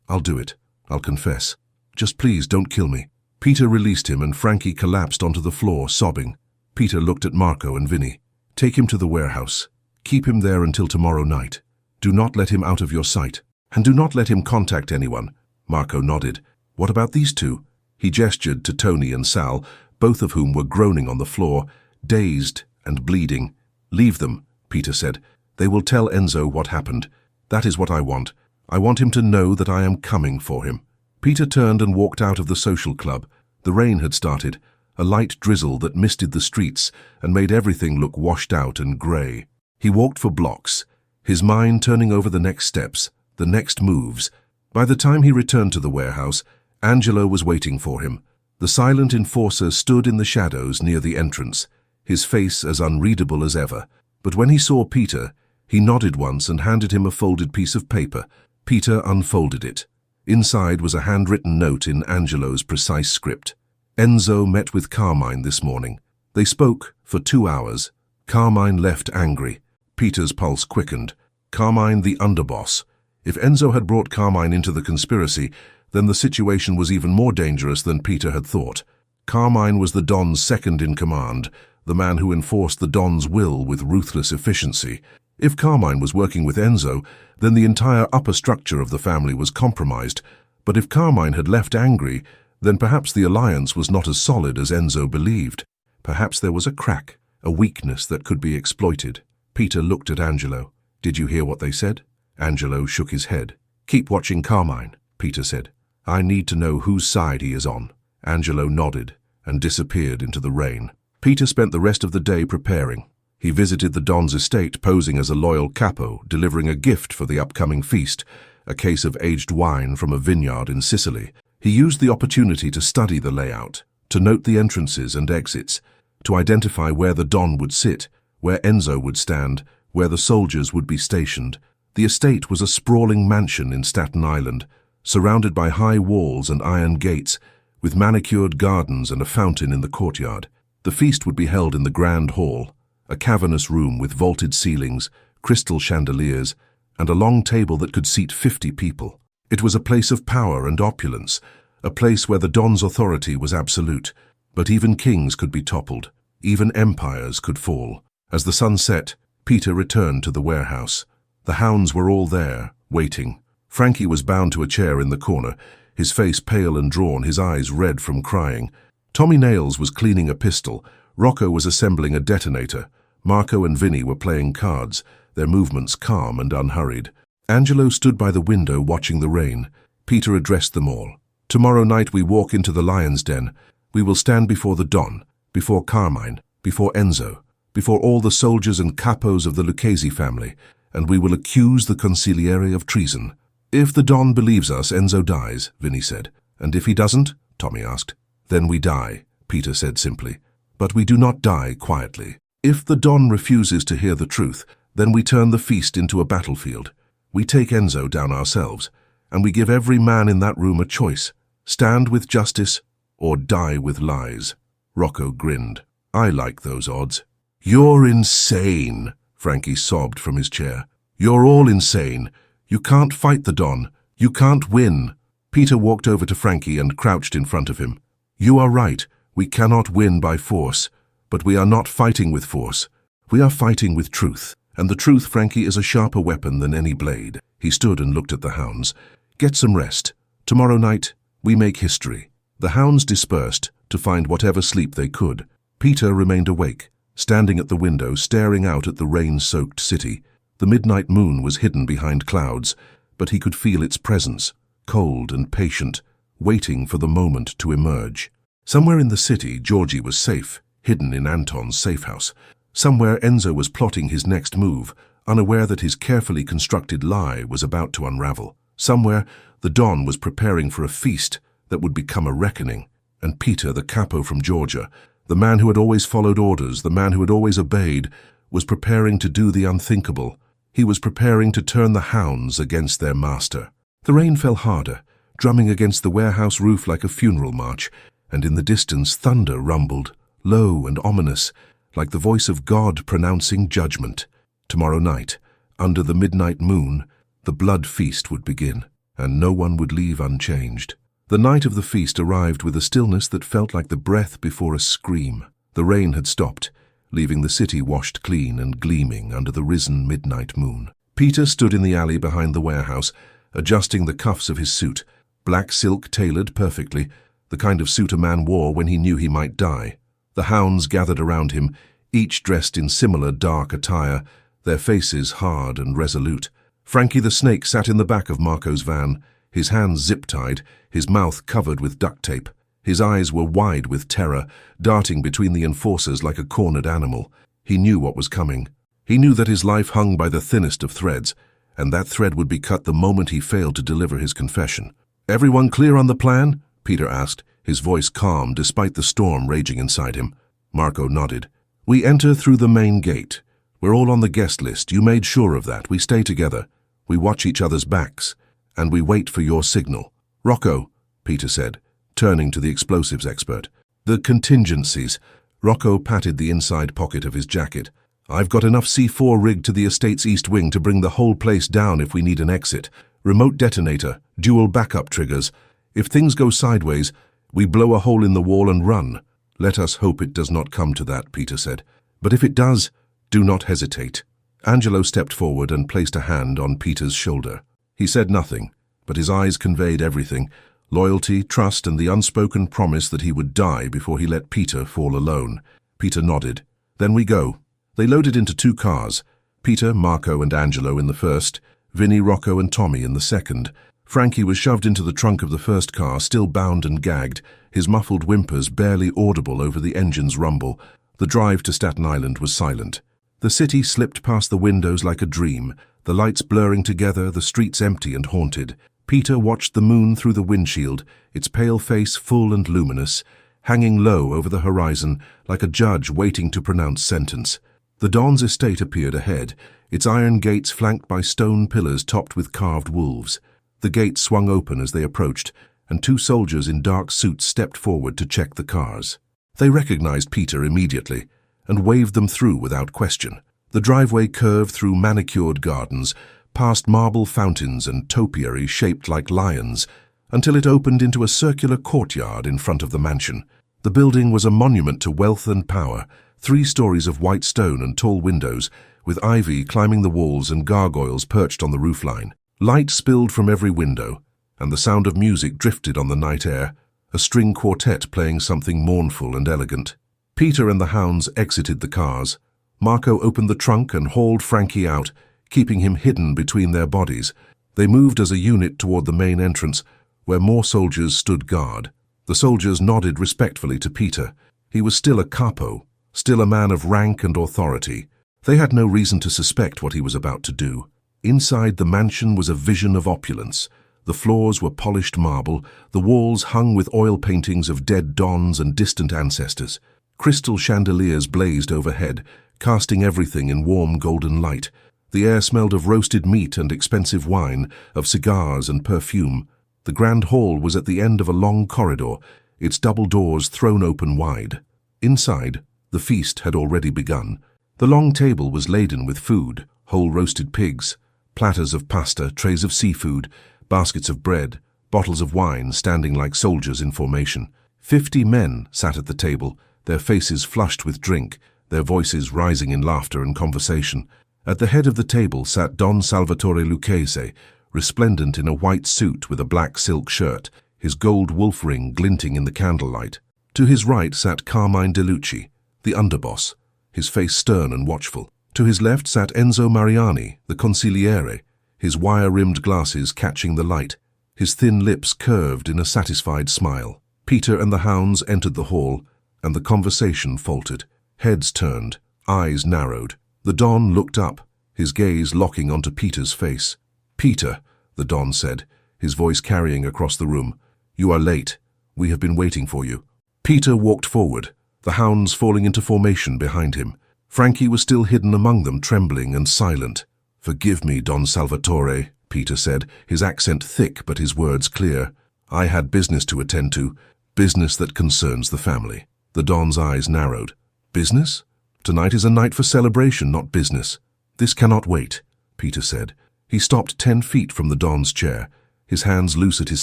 I'll do it. I'll confess. Just please don't kill me." Peter released him and Frankie collapsed onto the floor, sobbing. Peter looked at Marco and Vinny. "Take him to the warehouse. Keep him there until tomorrow night. Do not let him out of your sight. And do not let him contact anyone." Marco nodded. "What about these two?" He gestured to Tony and Sal, both of whom were groaning on the floor, dazed and bleeding. "Leave them," Peter said. "They will tell Enzo what happened. That is what I want. I want him to know that I am coming for him." Peter turned and walked out of the social club. The rain had started. a light drizzle that misted the streets and made everything look washed out and grey. He walked for blocks, his mind turning over the next steps, the next moves. By the time he returned to the warehouse, Angelo was waiting for him. The silent enforcer stood in the shadows near the entrance, his face as unreadable as ever. But when he saw Peter, he nodded once and handed him a folded piece of paper. Peter unfolded it. Inside was a handwritten note in Angelo's precise script. Enzo met with Carmine this morning. They spoke for 2 hours. Carmine left angry. Peter's pulse quickened. Carmine the underboss. If Enzo had brought Carmine into the conspiracy, then the situation was even more dangerous than Peter had thought. Carmine was the Don's second in command, the man who enforced the Don's will with ruthless efficiency. If Carmine was working with Enzo, then the entire upper structure of the family was compromised. But if Carmine had left angry, then perhaps the alliance was not as solid as Enzo believed. Perhaps there was a crack, a weakness that could be exploited. Peter looked at Angelo. "Did you hear what they said?" Angelo shook his head. "Keep watching Carmine," Peter said. "I need to know whose side he is on." Angelo nodded and disappeared into the rain. Peter spent the rest of the day preparing. He visited the Don's estate, posing as a loyal Capo, delivering a gift for the upcoming feast, a case of aged wine from a vineyard in Sicily. He used the opportunity to study the layout, to note the entrances and exits, to identify where the Don would sit, where Enzo would stand, where the soldiers would be stationed. The estate was a sprawling mansion in Staten Island, surrounded by high walls and iron gates, with manicured gardens and a fountain in the courtyard. The feast would be held in the grand hall, a cavernous room with vaulted ceilings, crystal chandeliers, and a long table that could seat 50 people. It was a place of power and opulence, a place where the Don's authority was absolute. But even kings could be toppled, even empires could fall. As the sun set, Peter returned to the warehouse. The Hounds were all there, waiting. Frankie was bound to a chair in the corner, his face pale and drawn, his eyes red from crying. Tommy Nails was cleaning a pistol, Rocco was assembling a detonator, Marco and Vinny were playing cards, their movements calm and unhurried. Angelo stood by the window watching the rain. Peter addressed them all. "Tomorrow night we walk into the lion's den. We will stand before the Don, before Carmine, before Enzo, before all the soldiers and capos of the Lucchese family, and we will accuse the Consigliere of treason. If the Don believes us, Enzo dies," Vinny said. "And if he doesn't?" Tommy asked. "Then we die," Peter said simply. "But we do not die quietly. If the Don refuses to hear the truth, then we turn the feast into a battlefield. We take Enzo down ourselves, and we give every man in that room a choice: stand with justice or die with lies." Rocco grinned. "I like those odds." "You're insane," Frankie sobbed from his chair. "You're all insane. You can't fight the Don. You can't win." Peter walked over to Frankie and crouched in front of him. "You are right. We cannot win by force. But we are not fighting with force. We are fighting with truth. And the truth, Frankie, is a sharper weapon than any blade." He stood and looked at the Hounds. "Get some rest. Tomorrow night, we make history." The Hounds dispersed to find whatever sleep they could. Peter remained awake, standing at the window, staring out at the rain-soaked city. The midnight moon was hidden behind clouds, but he could feel its presence, cold and patient, waiting for the moment to emerge. Somewhere in the city, Georgie was safe, hidden in Anton's safe house. Somewhere Enzo was plotting his next move, unaware that his carefully constructed lie was about to unravel. Somewhere, the Don was preparing for a feast that would become a reckoning. And Peter, the Capo from Georgia, the man who had always followed orders, the man who had always obeyed, was preparing to do the unthinkable. He was preparing to turn the Hounds against their master. The rain fell harder, drumming against the warehouse roof like a funeral march, and in the distance thunder rumbled, low and ominous, like the voice of God pronouncing judgment. Tomorrow night, under the midnight moon, the blood feast would begin, and no one would leave unchanged. The night of the feast arrived with a stillness that felt like the breath before a scream. The rain had stopped, leaving the city washed clean and gleaming under the risen midnight moon. Peter stood in the alley behind the warehouse, adjusting the cuffs of his suit, black silk tailored perfectly, the kind of suit a man wore when he knew he might die. The Hounds gathered around him, each dressed in similar dark attire, their faces hard and resolute. Frankie the Snake sat in the back of Marco's van, his hands zip-tied, his mouth covered with duct tape. His eyes were wide with terror, darting between the enforcers like a cornered animal. He knew what was coming. He knew that his life hung by the thinnest of threads, and that thread would be cut the moment he failed to deliver his confession. "Everyone clear on the plan?" Peter asked, his voice calm despite the storm raging inside him. Marco nodded. "We enter through the main gate. We're all on the guest list. You made sure of that. We stay together. We watch each other's backs, and we wait for your signal." "Rocco," Peter said, turning to the explosives expert. "The contingencies." Rocco patted the inside pocket of his jacket. "I've got enough C4 rigged to the estate's east wing to bring the whole place down if we need an exit. Remote detonator, dual backup triggers. If things go sideways, we blow a hole in the wall and run." "Let us hope it does not come to that," Peter said. "But if it does, do not hesitate." Angelo stepped forward and placed a hand on Peter's shoulder. He said nothing, but his eyes conveyed everything: loyalty, trust, and the unspoken promise that he would die before he let Peter fall alone. Peter nodded. "Then we go." They loaded into 2 cars, Peter, Marco, and Angelo in the first, Vinny, Rocco, and Tommy in the second. Frankie was shoved into the trunk of the first car, still bound and gagged, his muffled whimpers barely audible over the engine's rumble. The drive to Staten Island was silent. The city slipped past the windows like a dream, the lights blurring together, the streets empty and haunted. Peter watched the moon through the windshield, its pale face full and luminous, hanging low over the horizon like a judge waiting to pronounce sentence. The Don's estate appeared ahead, its iron gates flanked by stone pillars topped with carved wolves. The gates swung open as they approached, and 2 soldiers in dark suits stepped forward to check the cars. They recognized Peter immediately and waved them through without question. The driveway curved through manicured gardens, past marble fountains and topiaries shaped like lions, until it opened into a circular courtyard in front of the mansion. The building was a monument to wealth and power, 3 stories of white stone and tall windows, with ivy climbing the walls and gargoyles perched on the roofline. Light spilled from every window, and the sound of music drifted on the night air, a string quartet playing something mournful and elegant. Peter and the Hounds exited the cars. Marco opened the trunk and hauled Frankie out, keeping him hidden between their bodies. They moved as a unit toward the main entrance, where more soldiers stood guard. The soldiers nodded respectfully to Peter. He was still a capo, still a man of rank and authority. They had no reason to suspect what he was about to do. Inside the mansion was a vision of opulence. The floors were polished marble, the walls hung with oil paintings of dead dons and distant ancestors. Crystal chandeliers blazed overhead, casting everything in warm golden light. The air smelled of roasted meat and expensive wine, of cigars and perfume. The grand hall was at the end of a long corridor, its double doors thrown open wide. Inside, the feast had already begun. The long table was laden with food, whole roasted pigs, platters of pasta, trays of seafood, baskets of bread, bottles of wine standing like soldiers in formation. 50 men sat at the table, their faces flushed with drink, their voices rising in laughter and conversation. At the head of the table sat Don Salvatore Lucchese, resplendent in a white suit with a black silk shirt, his gold wolf ring glinting in the candlelight. To his right sat Carmine De Lucci, the underboss, his face stern and watchful. To his left sat Enzo Mariani, the Consigliere, his wire-rimmed glasses catching the light, his thin lips curved in a satisfied smile. Peter and the Hounds entered the hall, and the conversation faltered. Heads turned, eyes narrowed. The Don looked up, his gaze locking onto Peter's face. "Peter," the Don said, his voice carrying across the room, "you are late. We have been waiting for you." Peter walked forward, the Hounds falling into formation behind him. Frankie was still hidden among them, trembling and silent. "Forgive me, Don Salvatore," Peter said, his accent thick but his words clear. "I had business to attend to, business that concerns the family." The Don's eyes narrowed. "Business? Tonight is a night for celebration, not business." "This cannot wait," Peter said. He stopped 10 feet from the Don's chair, his hands loose at his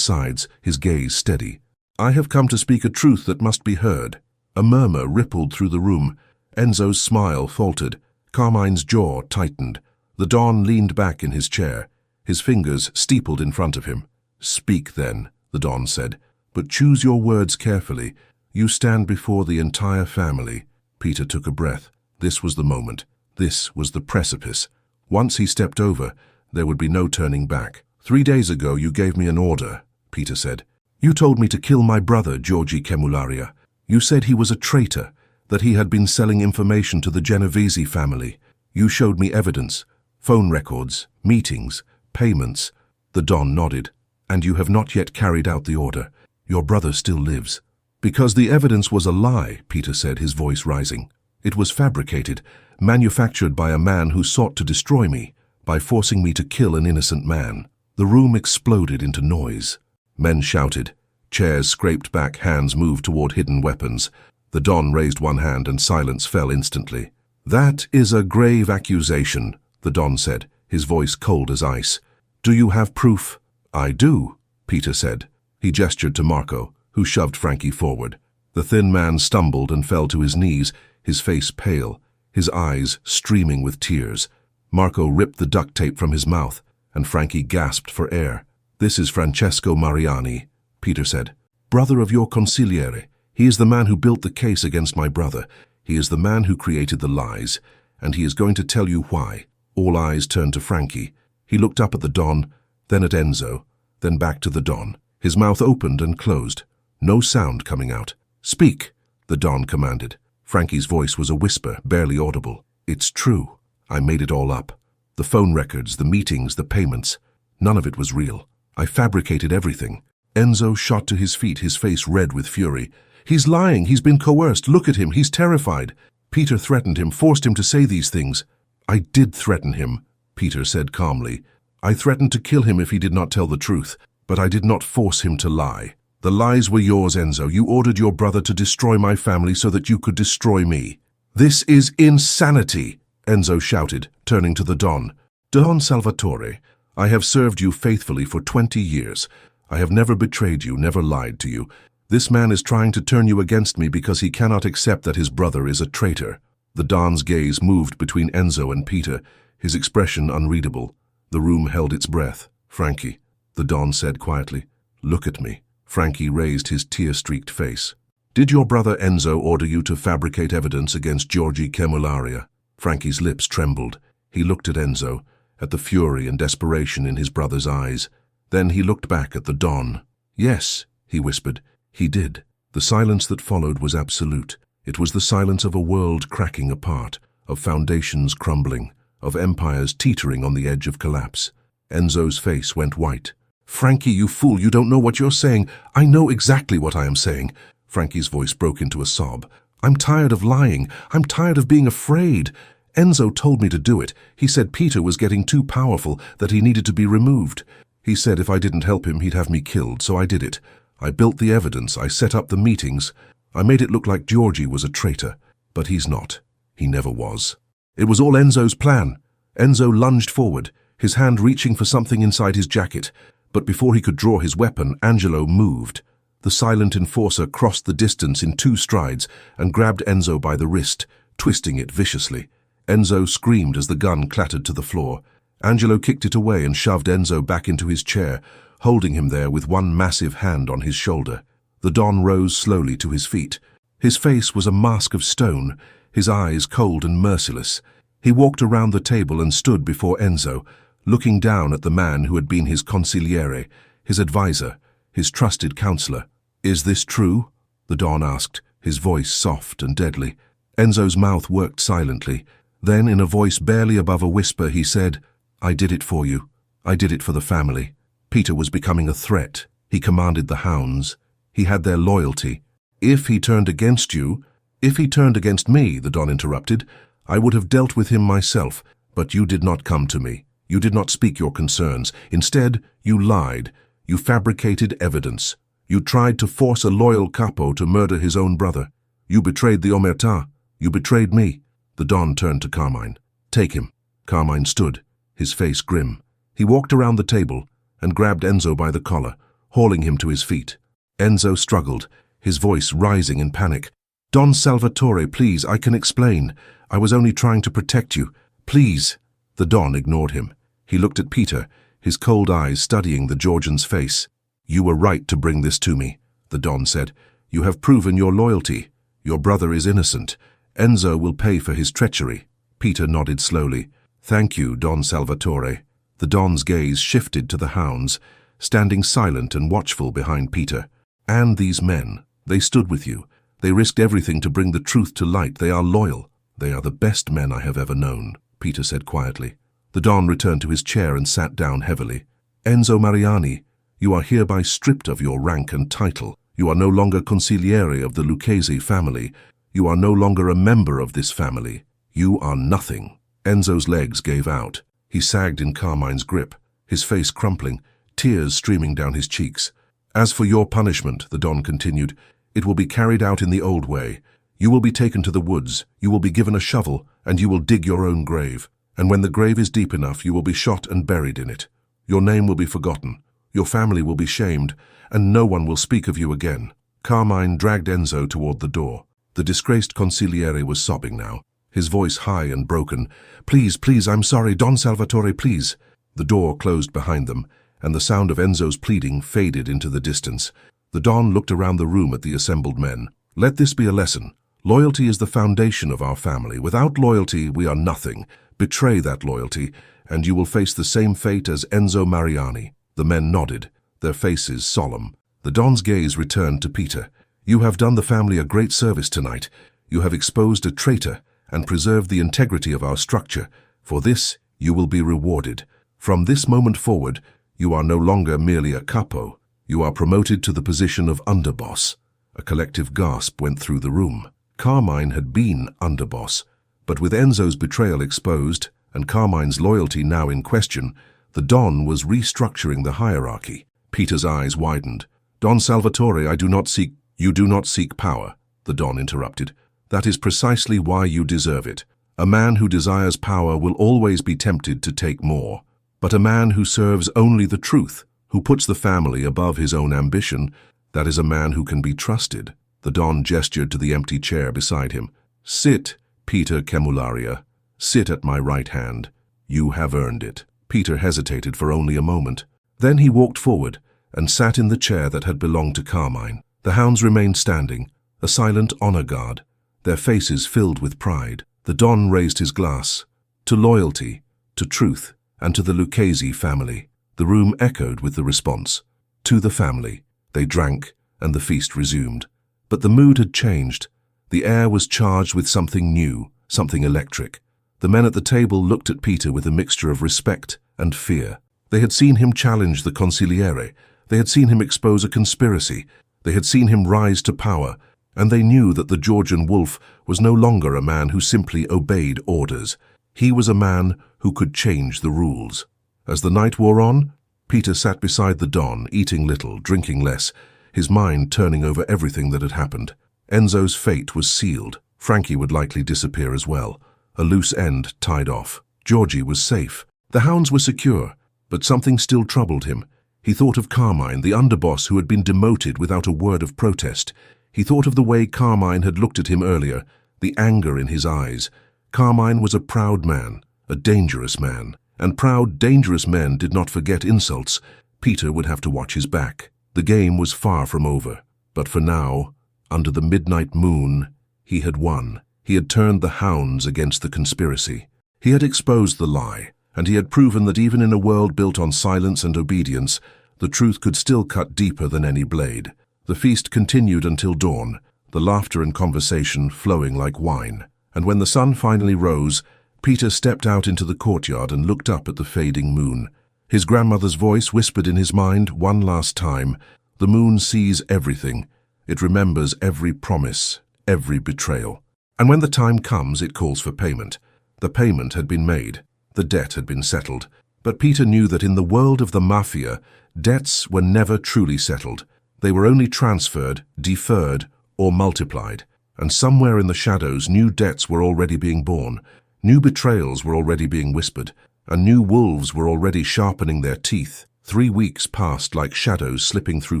sides, his gaze steady. "I have come to speak a truth that must be heard." A murmur rippled through the room. Enzo's smile faltered. Carmine's jaw tightened. The Don leaned back in his chair, his fingers steepled in front of him. "Speak then," the Don said, "but choose your words carefully. You stand before the entire family." Peter took a breath. This was the moment. This was the precipice. Once he stepped over, there would be no turning back. "3 days ago you gave me an order," Peter said. You told me to kill my brother, Georgi Cemularia. You said he was a traitor, that he had been selling information to the Genovese family. You showed me evidence, phone records, meetings, payments. The Don nodded. And you have not yet carried out the order. Your brother still lives. Because the evidence was a lie, Peter said, his voice rising. It was fabricated, manufactured by a man who sought to destroy me, by forcing me to kill an innocent man. The room exploded into noise. Men shouted. Chairs scraped back, hands moved toward hidden weapons. The Don raised one hand and silence fell instantly. That is a grave accusation, the Don said, his voice cold as ice. Do you have proof? I do, Peter said. He gestured to Marco, who shoved Frankie forward. The thin man stumbled and fell to his knees, his face pale, his eyes streaming with tears. Marco ripped the duct tape from his mouth, and Frankie gasped for air. This is Francesco Mariani, Peter said. Brother of your consigliere. He is the man who built the case against my brother. He is the man who created the lies, and he is going to tell you why. All eyes turned to Frankie. He looked up at the Don, then at Enzo, then back to the Don. His mouth opened and closed. No sound coming out. Speak, the Don commanded. Frankie's voice was a whisper, barely audible. It's true. I made it all up. The phone records, the meetings, the payments. None of it was real. I fabricated everything. Enzo shot to his feet, his face red with fury. He's lying. He's been coerced. Look at him. He's terrified. Peter threatened him, forced him to say these things. I did threaten him, Peter said calmly. I threatened to kill him if he did not tell the truth, but I did not force him to lie. The lies were yours, Enzo. You ordered your brother to destroy my family so that you could destroy me. This is insanity, Enzo shouted, turning to the Don. Don Salvatore, I have served you faithfully for 20 years. I have never betrayed you, never lied to you. This man is trying to turn you against me because he cannot accept that his brother is a traitor. The Don's gaze moved between Enzo and Peter, his expression unreadable. The room held its breath. Frankie, the Don said quietly, look at me. Frankie raised his tear-streaked face. Did your brother Enzo order you to fabricate evidence against Georgi Cemularia? Frankie's lips trembled. He looked at Enzo, at the fury and desperation in his brother's eyes. Then he looked back at the Don. Yes, he whispered. He did. The silence that followed was absolute. It was the silence of a world cracking apart, of foundations crumbling, of empires teetering on the edge of collapse. Enzo's face went white. Frankie, you fool, you don't know what you're saying. I know exactly what I am saying. Frankie's voice broke into a sob. I'm tired of lying. I'm tired of being afraid. Enzo told me to do it. He said Peter was getting too powerful, that he needed to be removed. He said if I didn't help him, he'd have me killed, so I did it. I built the evidence. I set up the meetings. I made it look like Georgie was a traitor. But he's not. He never was. It was all Enzo's plan. Enzo lunged forward, his hand reaching for something inside his jacket. But before he could draw his weapon, Angelo moved. The silent enforcer crossed the distance in 2 strides and grabbed Enzo by the wrist, twisting it viciously. Enzo screamed as the gun clattered to the floor. Angelo kicked it away and shoved Enzo back into his chair, holding him there with one massive hand on his shoulder. The Don rose slowly to his feet. His face was a mask of stone, his eyes cold and merciless. He walked around the table and stood before Enzo, looking down at the man who had been his consigliere, his advisor, his trusted counselor. Is this true? The Don asked, his voice soft and deadly. Enzo's mouth worked silently. Then, in a voice barely above a whisper, he said, I did it for you. I did it for the family. Peter was becoming a threat. He commanded the Hounds. He had their loyalty. If he turned against you, if he turned against me, the Don interrupted, I would have dealt with him myself, but you did not come to me. You did not speak your concerns. Instead, you lied. You fabricated evidence. You tried to force a loyal Capo to murder his own brother. You betrayed the Omertà. You betrayed me. The Don turned to Carmine. Take him. Carmine stood, his face grim. He walked around the table and grabbed Enzo by the collar, hauling him to his feet. Enzo struggled, his voice rising in panic. Don Salvatore, please, I can explain. I was only trying to protect you. Please. The Don ignored him. He looked at Peter, his cold eyes studying the Georgian's face. You were right to bring this to me, the Don said. You have proven your loyalty. Your brother is innocent. Enzo will pay for his treachery. Peter nodded slowly. Thank you, Don Salvatore. The Don's gaze shifted to the Hounds. standing silent and watchful behind Peter. And these men, they stood with you. They risked everything to bring the truth to light. They are loyal. They are the best men I have ever known, Peter said quietly. The Don returned to his chair and sat down heavily. Enzo Mariani, you are hereby stripped of your rank and title. You are no longer Consigliere of the Lucchese family. You are no longer a member of this family. You are nothing. Enzo's legs gave out. He sagged in Carmine's grip, his face crumpling, tears streaming down his cheeks. As for your punishment, the Don continued, it will be carried out in the old way. You will be taken to the woods, you will be given a shovel, and you will dig your own grave. And when the grave is deep enough, you will be shot and buried in it. Your name will be forgotten, your family will be shamed, and no one will speak of you again. Carmine dragged Enzo toward the door. The disgraced consigliere was sobbing now, his voice high and broken. Please, please, I'm sorry, Don Salvatore, please. The door closed behind them, and the sound of Enzo's pleading faded into the distance. The Don looked around the room at the assembled men. Let this be a lesson. Loyalty is the foundation of our family. Without loyalty, we are nothing. Betray that loyalty, and you will face the same fate as Enzo Mariani. The men nodded, their faces solemn. The Don's gaze returned to Peter. You have done the family a great service tonight. You have exposed a traitor and preserved the integrity of our structure. For this, you will be rewarded. From this moment forward, you are no longer merely a capo. You are promoted to the position of underboss. A collective gasp went through the room. Carmine had been underboss, but with Enzo's betrayal exposed and Carmine's loyalty now in question, the Don was restructuring the hierarchy. Peter's eyes widened. Don Salvatore, you do not seek power, the Don interrupted. That is precisely why you deserve it. A man who desires power will always be tempted to take more. But a man who serves only the truth, who puts the family above his own ambition, that is a man who can be trusted. The Don gestured to the empty chair beside him. Sit, Peter Cemularia. Sit at my right hand. You have earned it. Peter hesitated for only a moment. Then he walked forward and sat in the chair that had belonged to Carmine. The Hounds remained standing, a silent honor guard, their faces filled with pride. The Don raised his glass. To loyalty, to truth, and to the Lucchese family. The room echoed with the response. To the family. They drank, and the feast resumed. But the mood had changed. The air was charged with something new, something electric. The men at the table looked at Peter with a mixture of respect and fear. They had seen him challenge the consigliere. They had seen him expose a conspiracy. They had seen him rise to power, and they knew that the Georgian wolf was no longer a man who simply obeyed orders. He was a man who could change the rules. As the night wore on, Peter sat beside the Don, eating little, drinking less, his mind turning over everything that had happened. Enzo's fate was sealed. Frankie would likely disappear as well, a loose end tied off. Georgie was safe. The Hounds were secure, but something still troubled him. He thought of Carmine, the underboss who had been demoted without a word of protest. He thought of the way Carmine had looked at him earlier, the anger in his eyes. Carmine was a proud man, a dangerous man, and proud, dangerous men did not forget insults. Peter would have to watch his back. The game was far from over, but for now, under the midnight moon, he had won. He had turned the Hounds against the conspiracy. He had exposed the lie, and he had proven that even in a world built on silence and obedience, the truth could still cut deeper than any blade. The feast continued until dawn, the laughter and conversation flowing like wine. And when the sun finally rose, Peter stepped out into the courtyard and looked up at the fading moon. His grandmother's voice whispered in his mind one last time, "The moon sees everything. It remembers every promise, every betrayal. And when the time comes, it calls for payment." The payment had been made. The debt had been settled. But Peter knew that in the world of the mafia, debts were never truly settled. They were only transferred, deferred, or multiplied. And somewhere in the shadows, new debts were already being born. New betrayals were already being whispered, and new wolves were already sharpening their teeth. 3 weeks passed like shadows slipping through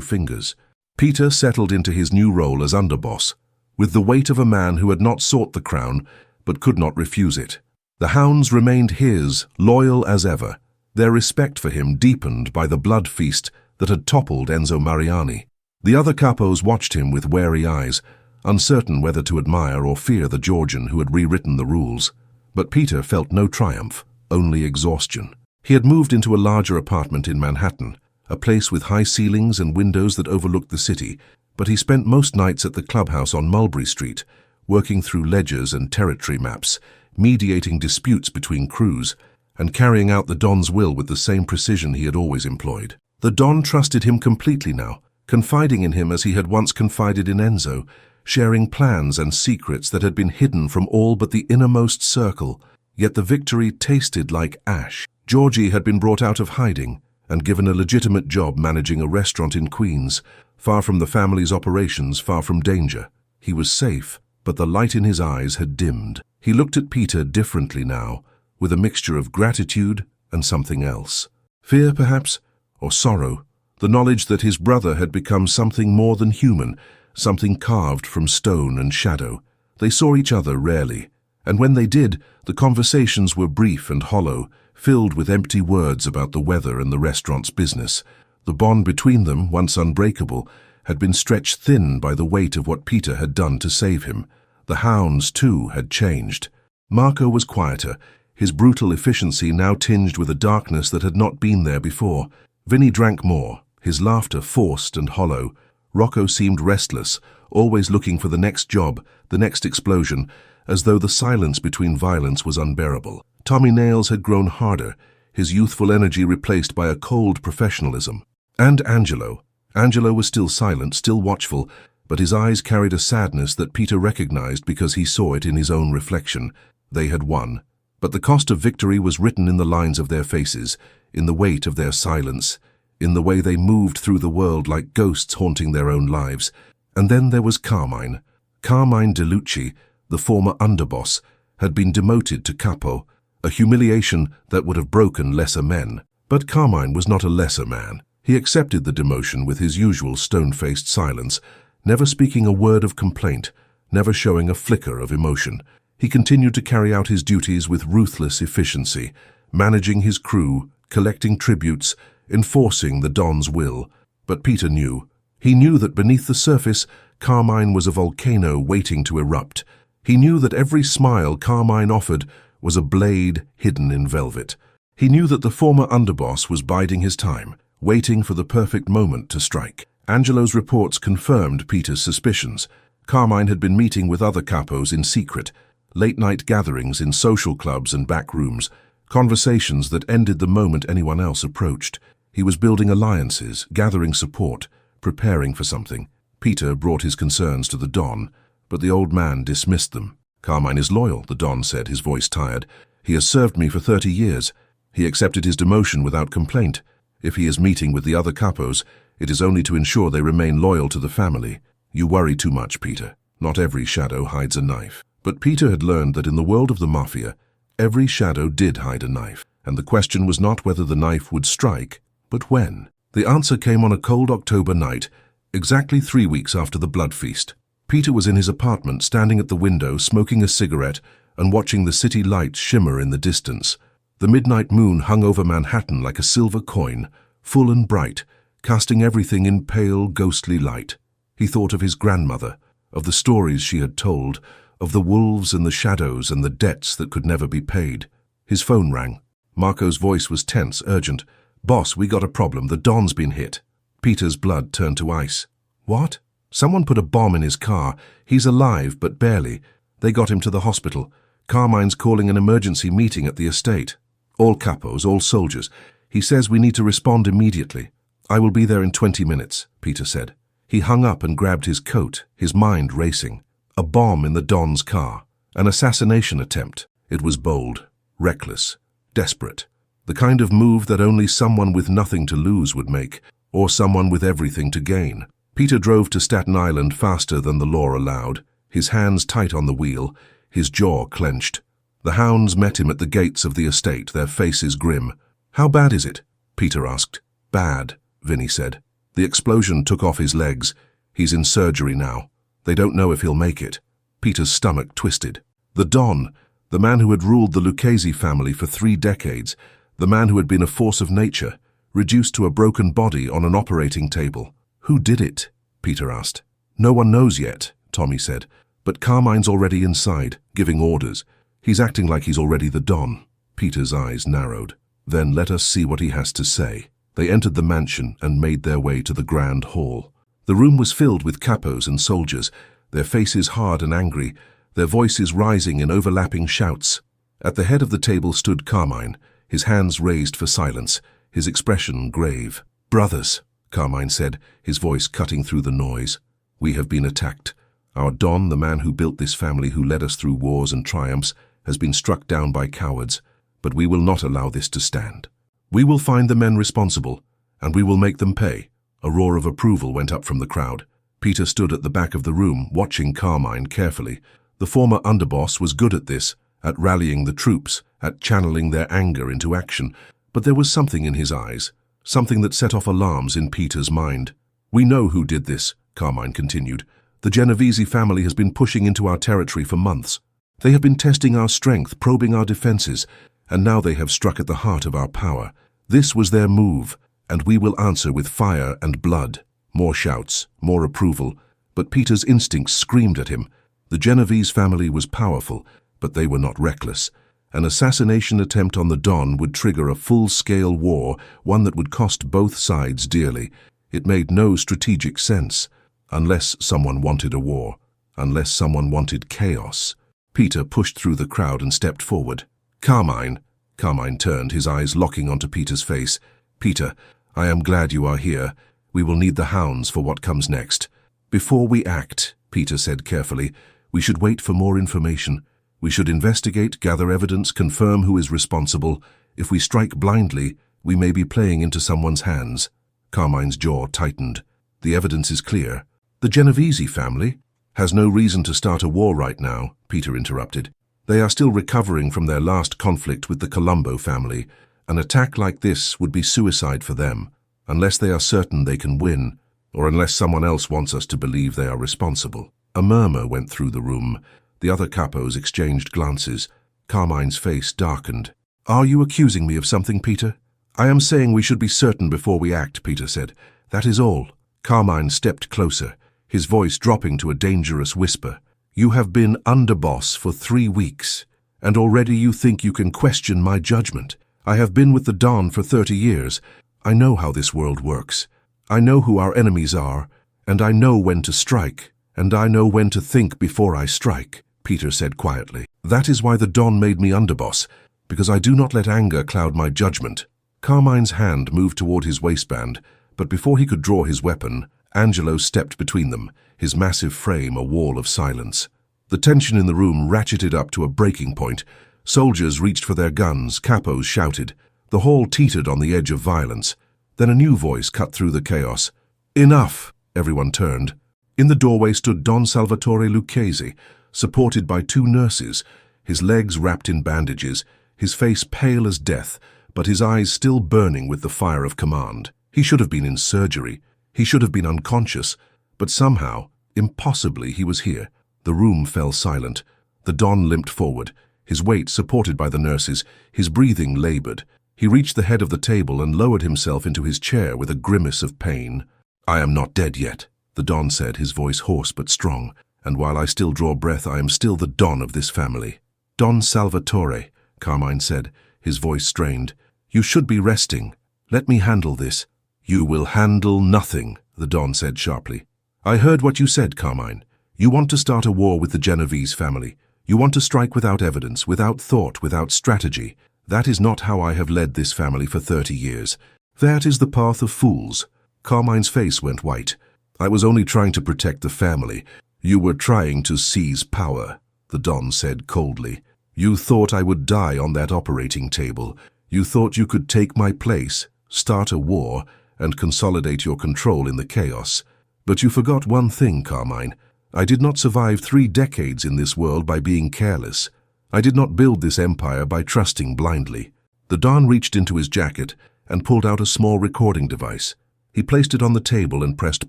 fingers. Peter settled into his new role as underboss, with the weight of a man who had not sought the crown, but could not refuse it. The Hounds remained his, loyal as ever, their respect for him deepened by the blood feast that had toppled Enzo Mariani. The other capos watched him with wary eyes, uncertain whether to admire or fear the Georgian who had rewritten the rules. But Peter felt no triumph, only exhaustion. He had moved into a larger apartment in Manhattan, a place with high ceilings and windows that overlooked the city, but he spent most nights at the clubhouse on Mulberry Street, working through ledgers and territory maps, mediating disputes between crews, and carrying out the Don's will with the same precision he had always employed. The Don trusted him completely now, confiding in him as he had once confided in Enzo, sharing plans and secrets that had been hidden from all but the innermost circle. Yet the victory tasted like ash. Georgie had been brought out of hiding and given a legitimate job managing a restaurant in Queens, far from the family's operations, far from danger. He was safe, but the light in his eyes had dimmed. He looked at Peter differently now, with a mixture of gratitude and something else. Fear, perhaps, or sorrow, the knowledge that his brother had become something more than human, something carved from stone and shadow. They saw each other rarely, and when they did, the conversations were brief and hollow, filled with empty words about the weather and the restaurant's business. The bond between them, once unbreakable, had been stretched thin by the weight of what Peter had done to save him. The Hounds, too, had changed. Marco was quieter, his brutal efficiency now tinged with a darkness that had not been there before. Vinny drank more, his laughter forced and hollow. Rocco seemed restless, always looking for the next job, the next explosion, as though the silence between violence was unbearable. Tommy Nails had grown harder, his youthful energy replaced by a cold professionalism. And Angelo. Angelo was still silent, still watchful, but his eyes carried a sadness that Peter recognized because he saw it in his own reflection. They had won. But the cost of victory was written in the lines of their faces, in the weight of their silence, in the way they moved through the world like ghosts haunting their own lives. And then there was Carmine. Carmine DeLucci, the former underboss, had been demoted to Capo, a humiliation that would have broken lesser men. But Carmine was not a lesser man. He accepted the demotion with his usual stone-faced silence, never speaking a word of complaint, never showing a flicker of emotion. He continued to carry out his duties with ruthless efficiency, managing his crew, collecting tributes, enforcing the Don's will. But Peter knew. He knew that beneath the surface, Carmine was a volcano waiting to erupt. He knew that every smile Carmine offered was a blade hidden in velvet. He knew that the former underboss was biding his time, waiting for the perfect moment to strike. Angelo's reports confirmed Peter's suspicions. Carmine had been meeting with other capos in secret, late-night gatherings in social clubs and back rooms, conversations that ended the moment anyone else approached. He was building alliances, gathering support, preparing for something. Peter brought his concerns to the Don, but the old man dismissed them. "Carmine is loyal," the Don said, his voice tired. "He has served me for 30 years. He accepted his demotion without complaint. If he is meeting with the other capos, it is only to ensure they remain loyal to the family. You worry too much, Peter. Not every shadow hides a knife." But Peter had learned that in the world of the mafia, every shadow did hide a knife, and the question was not whether the knife would strike, but when. The answer came on a cold October night, exactly 3 weeks after the blood feast. Peter was in his apartment, standing at the window, smoking a cigarette and watching the city lights shimmer in the distance. The midnight moon hung over Manhattan like a silver coin, full and bright, casting everything in pale, ghostly light. He thought of his grandmother, of the stories she had told, of the wolves and the shadows and the debts that could never be paid. His phone rang. Marco's voice was tense, urgent. "Boss, we got a problem. The Don's been hit." Peter's blood turned to ice. "What?" "Someone put a bomb in his car. He's alive, but barely. They got him to the hospital. Carmine's calling an emergency meeting at the estate. All capos, all soldiers. He says we need to respond immediately." "I will be there in 20 minutes, Peter said. He hung up and grabbed his coat, his mind racing. A bomb in the Don's car. An assassination attempt. It was bold, reckless, desperate. The kind of move that only someone with nothing to lose would make, or someone with everything to gain. Peter drove to Staten Island faster than the law allowed, his hands tight on the wheel, his jaw clenched. The Hounds met him at the gates of the estate, their faces grim. "How bad is it?" Peter asked. "Bad," Vinny said. "The explosion took off his legs. He's in surgery now. They don't know if he'll make it." Peter's stomach twisted. The Don, the man who had ruled the Lucchese family for 3 decades, the man who had been a force of nature, reduced to a broken body on an operating table. "Who did it?" Peter asked. "No one knows yet," Tommy said. "But Carmine's already inside, giving orders. He's acting like he's already the Don." Peter's eyes narrowed. "Then let us see what he has to say." They entered the mansion and made their way to the grand hall. The room was filled with capos and soldiers, their faces hard and angry, their voices rising in overlapping shouts. At the head of the table stood Carmine, his hands raised for silence, his expression grave. "Brothers," Carmine said, his voice cutting through the noise, "we have been attacked. Our Don, the man who built this family, who led us through wars and triumphs, has been struck down by cowards, but we will not allow this to stand. We will find the men responsible, and we will make them pay." A roar of approval went up from the crowd. Peter stood at the back of the room, watching Carmine carefully. The former underboss was good at this, at rallying the troops, at channeling their anger into action, but there was something in his eyes, something that set off alarms in Peter's mind. "We know who did this," Carmine continued. "The Genovese family has been pushing into our territory for months. They have been testing our strength, probing our defenses, and now they have struck at the heart of our power. This was their move, and we will answer with fire and blood." More shouts, more approval, but Peter's instincts screamed at him. The Genovese family was powerful, but they were not reckless. An assassination attempt on the Don would trigger a full-scale war, one that would cost both sides dearly. It made no strategic sense, unless someone wanted a war, unless someone wanted chaos. Peter pushed through the crowd and stepped forward. "Carmine." Carmine turned, his eyes locking onto Peter's face. "Peter, I am glad you are here. We will need the Hounds for what comes next." "Before we act," Peter said carefully, "we should wait for more information. We should investigate, gather evidence, confirm who is responsible. If we strike blindly, we may be playing into someone's hands." Carmine's jaw tightened. "The evidence is clear." "The Genovese family has no reason to start a war right now," Peter interrupted. "They are still recovering from their last conflict with the Colombo family. An attack like this would be suicide for them, unless they are certain they can win, or unless someone else wants us to believe they are responsible." A murmur went through the room. The other capos exchanged glances. Carmine's face darkened. "Are you accusing me of something, Peter?" "I am saying we should be certain before we act," Peter said. "That is all." Carmine stepped closer, his voice dropping to a dangerous whisper. "You have been underboss for 3 weeks, and already you think you can question my judgment. I have been with the Don for 30 years. I know how this world works. I know who our enemies are, and I know when to strike, and I know when to think before I strike," Peter said quietly. "That is why the Don made me underboss, because I do not let anger cloud my judgment." Carmine's hand moved toward his waistband, but before he could draw his weapon, Angelo stepped between them, his massive frame a wall of silence. The tension in the room ratcheted up to a breaking point. Soldiers reached for their guns, capos shouted. The hall teetered on the edge of violence. Then a new voice cut through the chaos. "Enough!" Everyone turned. In the doorway stood Don Salvatore Lucchese, supported by 2 nurses, his legs wrapped in bandages, his face pale as death, but his eyes still burning with the fire of command. He should have been in surgery. He should have been unconscious, but somehow, impossibly, he was here. The room fell silent. The Don limped forward, his weight supported by the nurses, his breathing labored. He reached the head of the table and lowered himself into his chair with a grimace of pain. "I am not dead yet," the Don said, his voice hoarse but strong. "And while I still draw breath, I am still the Don of this family." "Don Salvatore," Carmine said, his voice strained. "You should be resting. Let me handle this." "You will handle nothing," the Don said sharply. "I heard what you said, Carmine. You want to start a war with the Genovese family. You want to strike without evidence, without thought, without strategy. That is not how I have led this family for 30 years. That is the path of fools." Carmine's face went white. "I was only trying to protect the family. You were trying to seize power," the Don said coldly. "You thought I would die on that operating table. You thought you could take my place, start a war, and consolidate your control in the chaos. But you forgot one thing, Carmine. I did not survive 3 decades in this world by being careless. I did not build this empire by trusting blindly." The Don reached into his jacket and pulled out a small recording device. He placed it on the table and pressed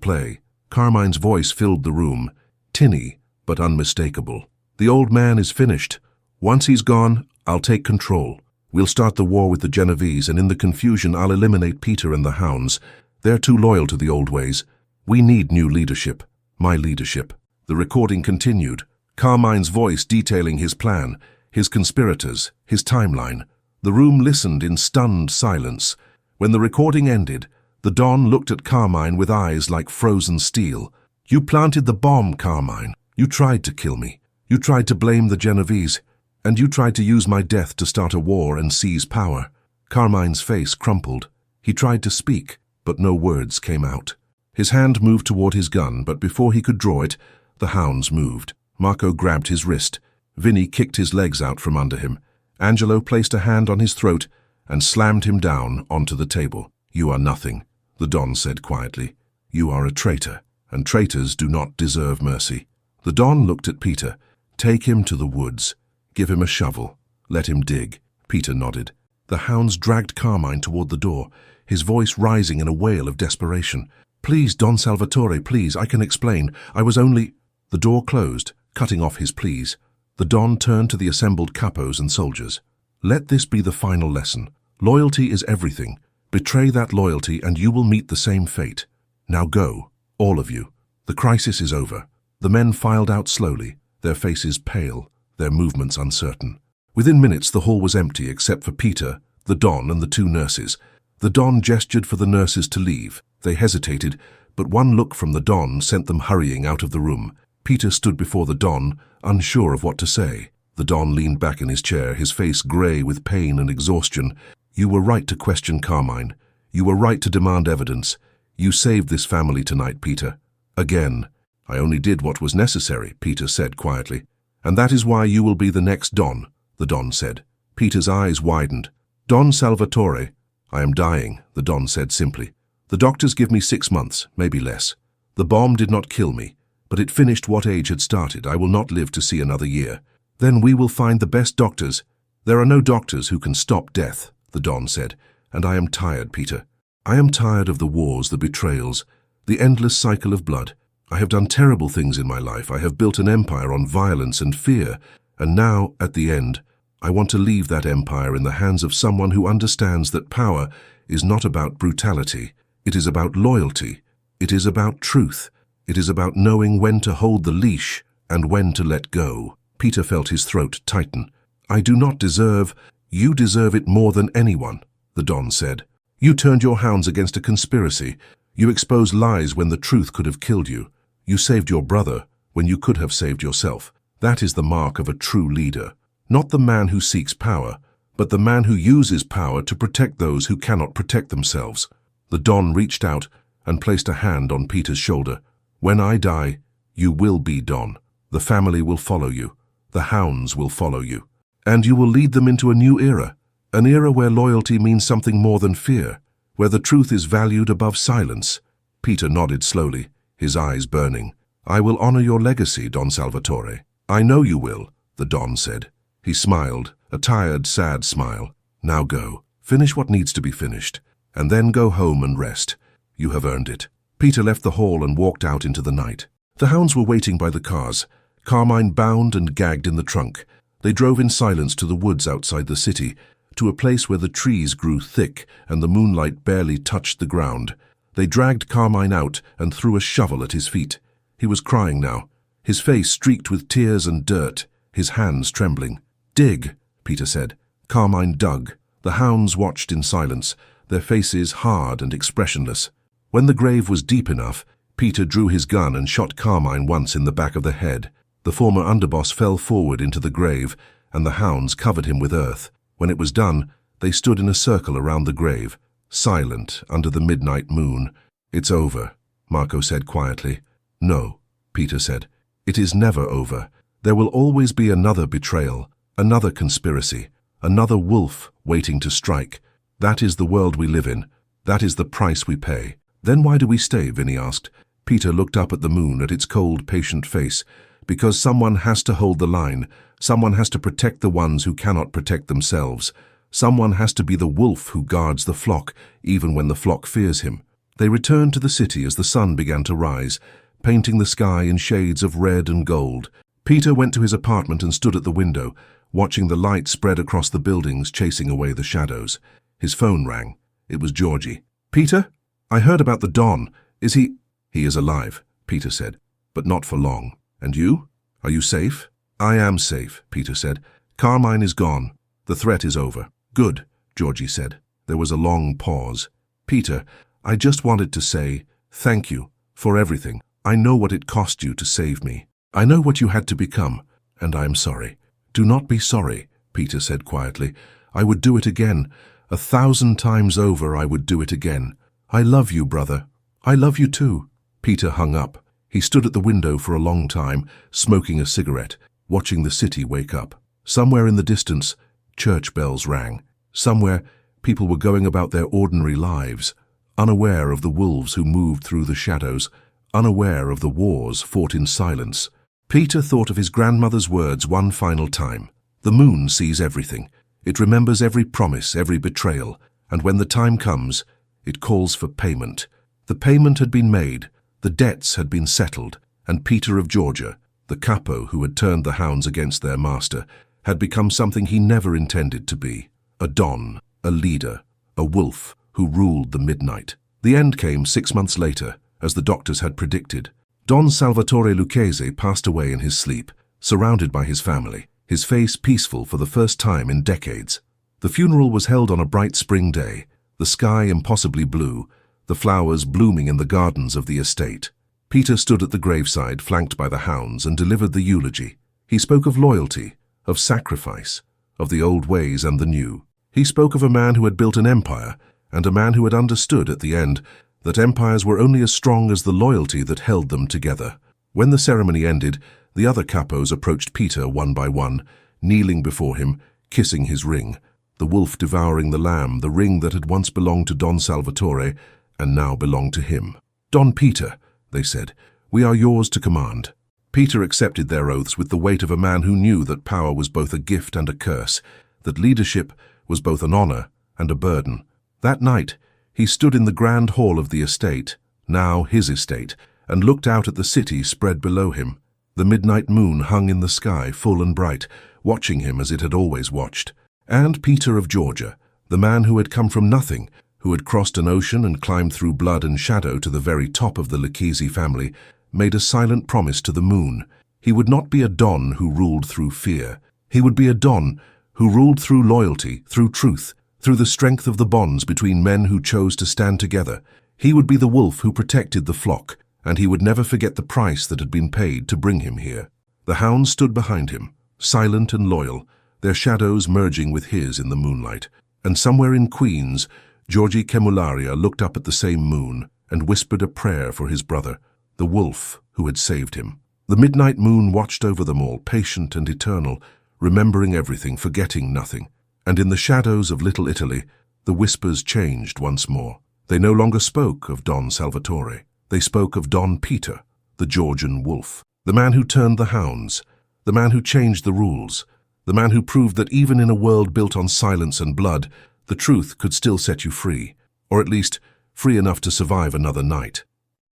play. Carmine's voice filled the room, tinny but unmistakable. "The old man is finished. Once he's gone, I'll take control. We'll start the war with the Genovese, and in the confusion I'll eliminate Peter and the Hounds. They're too loyal to the old ways. We need new leadership. My leadership." The recording continued, Carmine's voice detailing his plan, his conspirators, his timeline. The room listened in stunned silence. When the recording ended, the Don looked at Carmine with eyes like frozen steel. "You planted the bomb, Carmine. You tried to kill me. You tried to blame the Genovese. And you tried to use my death to start a war and seize power." Carmine's face crumpled. He tried to speak, but no words came out. His hand moved toward his gun, but before he could draw it, the hounds moved. Marco grabbed his wrist. Vinny kicked his legs out from under him. Angelo placed a hand on his throat and slammed him down onto the table. "You are nothing," the Don said quietly. "You are a traitor, and traitors do not deserve mercy." The Don looked at Peter. "Take him to the woods. Give him a shovel. Let him dig." Peter nodded. The hounds dragged Carmine toward the door, his voice rising in a wail of desperation. "Please, Don Salvatore, please, I can explain. I was only—" The door closed, cutting off his pleas. The Don turned to the assembled capos and soldiers. "Let this be the final lesson. Loyalty is everything. Betray that loyalty and you will meet the same fate. Now go, all of you. The crisis is over." The men filed out slowly, their faces pale, their movements uncertain. Within minutes the hall was empty except for Peter, the Don and the two nurses. The Don gestured for the nurses to leave. They hesitated, but one look from the Don sent them hurrying out of the room. Peter stood before the Don, unsure of what to say. The Don leaned back in his chair, his face grey with pain and exhaustion. "You were right to question Carmine. You were right to demand evidence. You saved this family tonight, Peter. Again." "I only did what was necessary," Peter said quietly. "And that is why you will be the next Don," the Don said. Peter's eyes widened. "Don Salvatore." "I am dying," the Don said simply. "The doctors give me 6 months, maybe less. The bomb did not kill me, but it finished what age had started. I will not live to see another year. Then we will find the best doctors." "There are no doctors who can stop death," the Don said. "And I am tired, Peter. I am tired of the wars, the betrayals, the endless cycle of blood. I have done terrible things in my life. I have built an empire on violence and fear. And now, at the end, I want to leave that empire in the hands of someone who understands that power is not about brutality. It is about loyalty. It is about truth. It is about knowing when to hold the leash and when to let go." Peter felt his throat tighten. "I do not deserve—" "You deserve it more than anyone," the Don said. "You turned your hounds against a conspiracy. You exposed lies when the truth could have killed you. You saved your brother when you could have saved yourself. That is the mark of a true leader. Not the man who seeks power, but the man who uses power to protect those who cannot protect themselves." The Don reached out and placed a hand on Peter's shoulder. "When I die, you will be Don. The family will follow you. The hounds will follow you. And you will lead them into a new era, an era where loyalty means something more than fear, where the truth is valued above silence." Peter nodded slowly, his eyes burning. "I will honor your legacy, Don Salvatore." "I know you will," the Don said. He smiled, a tired, sad smile. "Now go. Finish what needs to be finished, and then go home and rest. You have earned it." Peter left the hall and walked out into the night. The hounds were waiting by the cars, Carmine bound and gagged in the trunk. They drove in silence to the woods outside the city, to a place where the trees grew thick and the moonlight barely touched the ground. They dragged Carmine out and threw a shovel at his feet. He was crying now, his face streaked with tears and dirt, his hands trembling. "Dig," Peter said. Carmine dug. The hounds watched in silence, their faces hard and expressionless. When the grave was deep enough, Peter drew his gun and shot Carmine once in the back of the head. The former underboss fell forward into the grave, and the hounds covered him with earth. When it was done, they stood in a circle around the grave, silent under the midnight moon. "It's over," Marco said quietly. "No," Peter said. "It is never over. There will always be another betrayal, another conspiracy, another wolf waiting to strike. That is the world we live in. That is the price we pay." "Then why do we stay?" Vinny asked. Peter looked up at the moon, at its cold, patient face. "Because someone has to hold the line. Someone has to protect the ones who cannot protect themselves. Someone has to be the wolf who guards the flock, even when the flock fears him." They returned to the city as the sun began to rise, painting the sky in shades of red and gold. Peter went to his apartment and stood at the window, watching the light spread across the buildings, chasing away the shadows. His phone rang. It was Georgie. "Peter? I heard about the Don. Is he—" "He is alive," Peter said, "but not for long. And you? Are you safe?" "I am safe," Peter said. "Carmine is gone. The threat is over." "Good," Georgie said. There was a long pause. "Peter, I just wanted to say thank you for everything. I know what it cost you to save me. I know what you had to become, and I am sorry." "Do not be sorry," Peter said quietly. "I would do it again. 1,000 times over I would do it again. I love you, brother. I love you too." Peter hung up. He stood at the window for a long time, smoking a cigarette, watching the city wake up. Somewhere in the distance, church bells rang. Somewhere, people were going about their ordinary lives, unaware of the wolves who moved through the shadows, unaware of the wars fought in silence. Peter thought of his grandmother's words one final time. The moon sees everything. It remembers every promise, every betrayal, and when the time comes, it calls for payment. The payment had been made, the debts had been settled, and Peter of Georgia, the Capo who had turned the Hounds against their master, had become something he never intended to be. A Don, a leader, a wolf who ruled the midnight. The end came 6 months later, as the doctors had predicted. Don Salvatore Lucchese passed away in his sleep, surrounded by his family, his face peaceful for the first time in decades. The funeral was held on a bright spring day, the sky impossibly blue, the flowers blooming in the gardens of the estate. Peter stood at the graveside, flanked by the Hounds, and delivered the eulogy. He spoke of loyalty, of sacrifice, of the old ways and the new. He spoke of a man who had built an empire, and a man who had understood at the end that empires were only as strong as the loyalty that held them together. When the ceremony ended, the other capos approached Peter one by one, kneeling before him, kissing his ring, the wolf devouring the lamb, the ring that had once belonged to Don Salvatore and now belonged to him. "Don Peter," they said, "we are yours to command." Peter accepted their oaths with the weight of a man who knew that power was both a gift and a curse, that leadership was both an honor and a burden. That night, he stood in the grand hall of the estate, now his estate, and looked out at the city spread below him. The midnight moon hung in the sky, full and bright, watching him as it had always watched. And Peter of Georgia, the man who had come from nothing, who had crossed an ocean and climbed through blood and shadow to the very top of the Lucchese family, made a silent promise to the moon. He would not be a Don who ruled through fear. He would be a Don who ruled through loyalty, through truth, through the strength of the bonds between men who chose to stand together. He would be the wolf who protected the flock, and he would never forget the price that had been paid to bring him here. The Hounds stood behind him, silent and loyal, their shadows merging with his in the moonlight. And somewhere in Queens, Georgie Cemularia looked up at the same moon and whispered a prayer for his brother, the wolf who had saved him. The midnight moon watched over them all, patient and eternal, remembering everything, forgetting nothing. And in the shadows of Little Italy, the whispers changed once more. They no longer spoke of Don Salvatore. They spoke of Don Peter, the Georgian wolf, the man who turned the Hounds, the man who changed the rules, the man who proved that even in a world built on silence and blood, the truth could still set you free, or at least free enough to survive another night.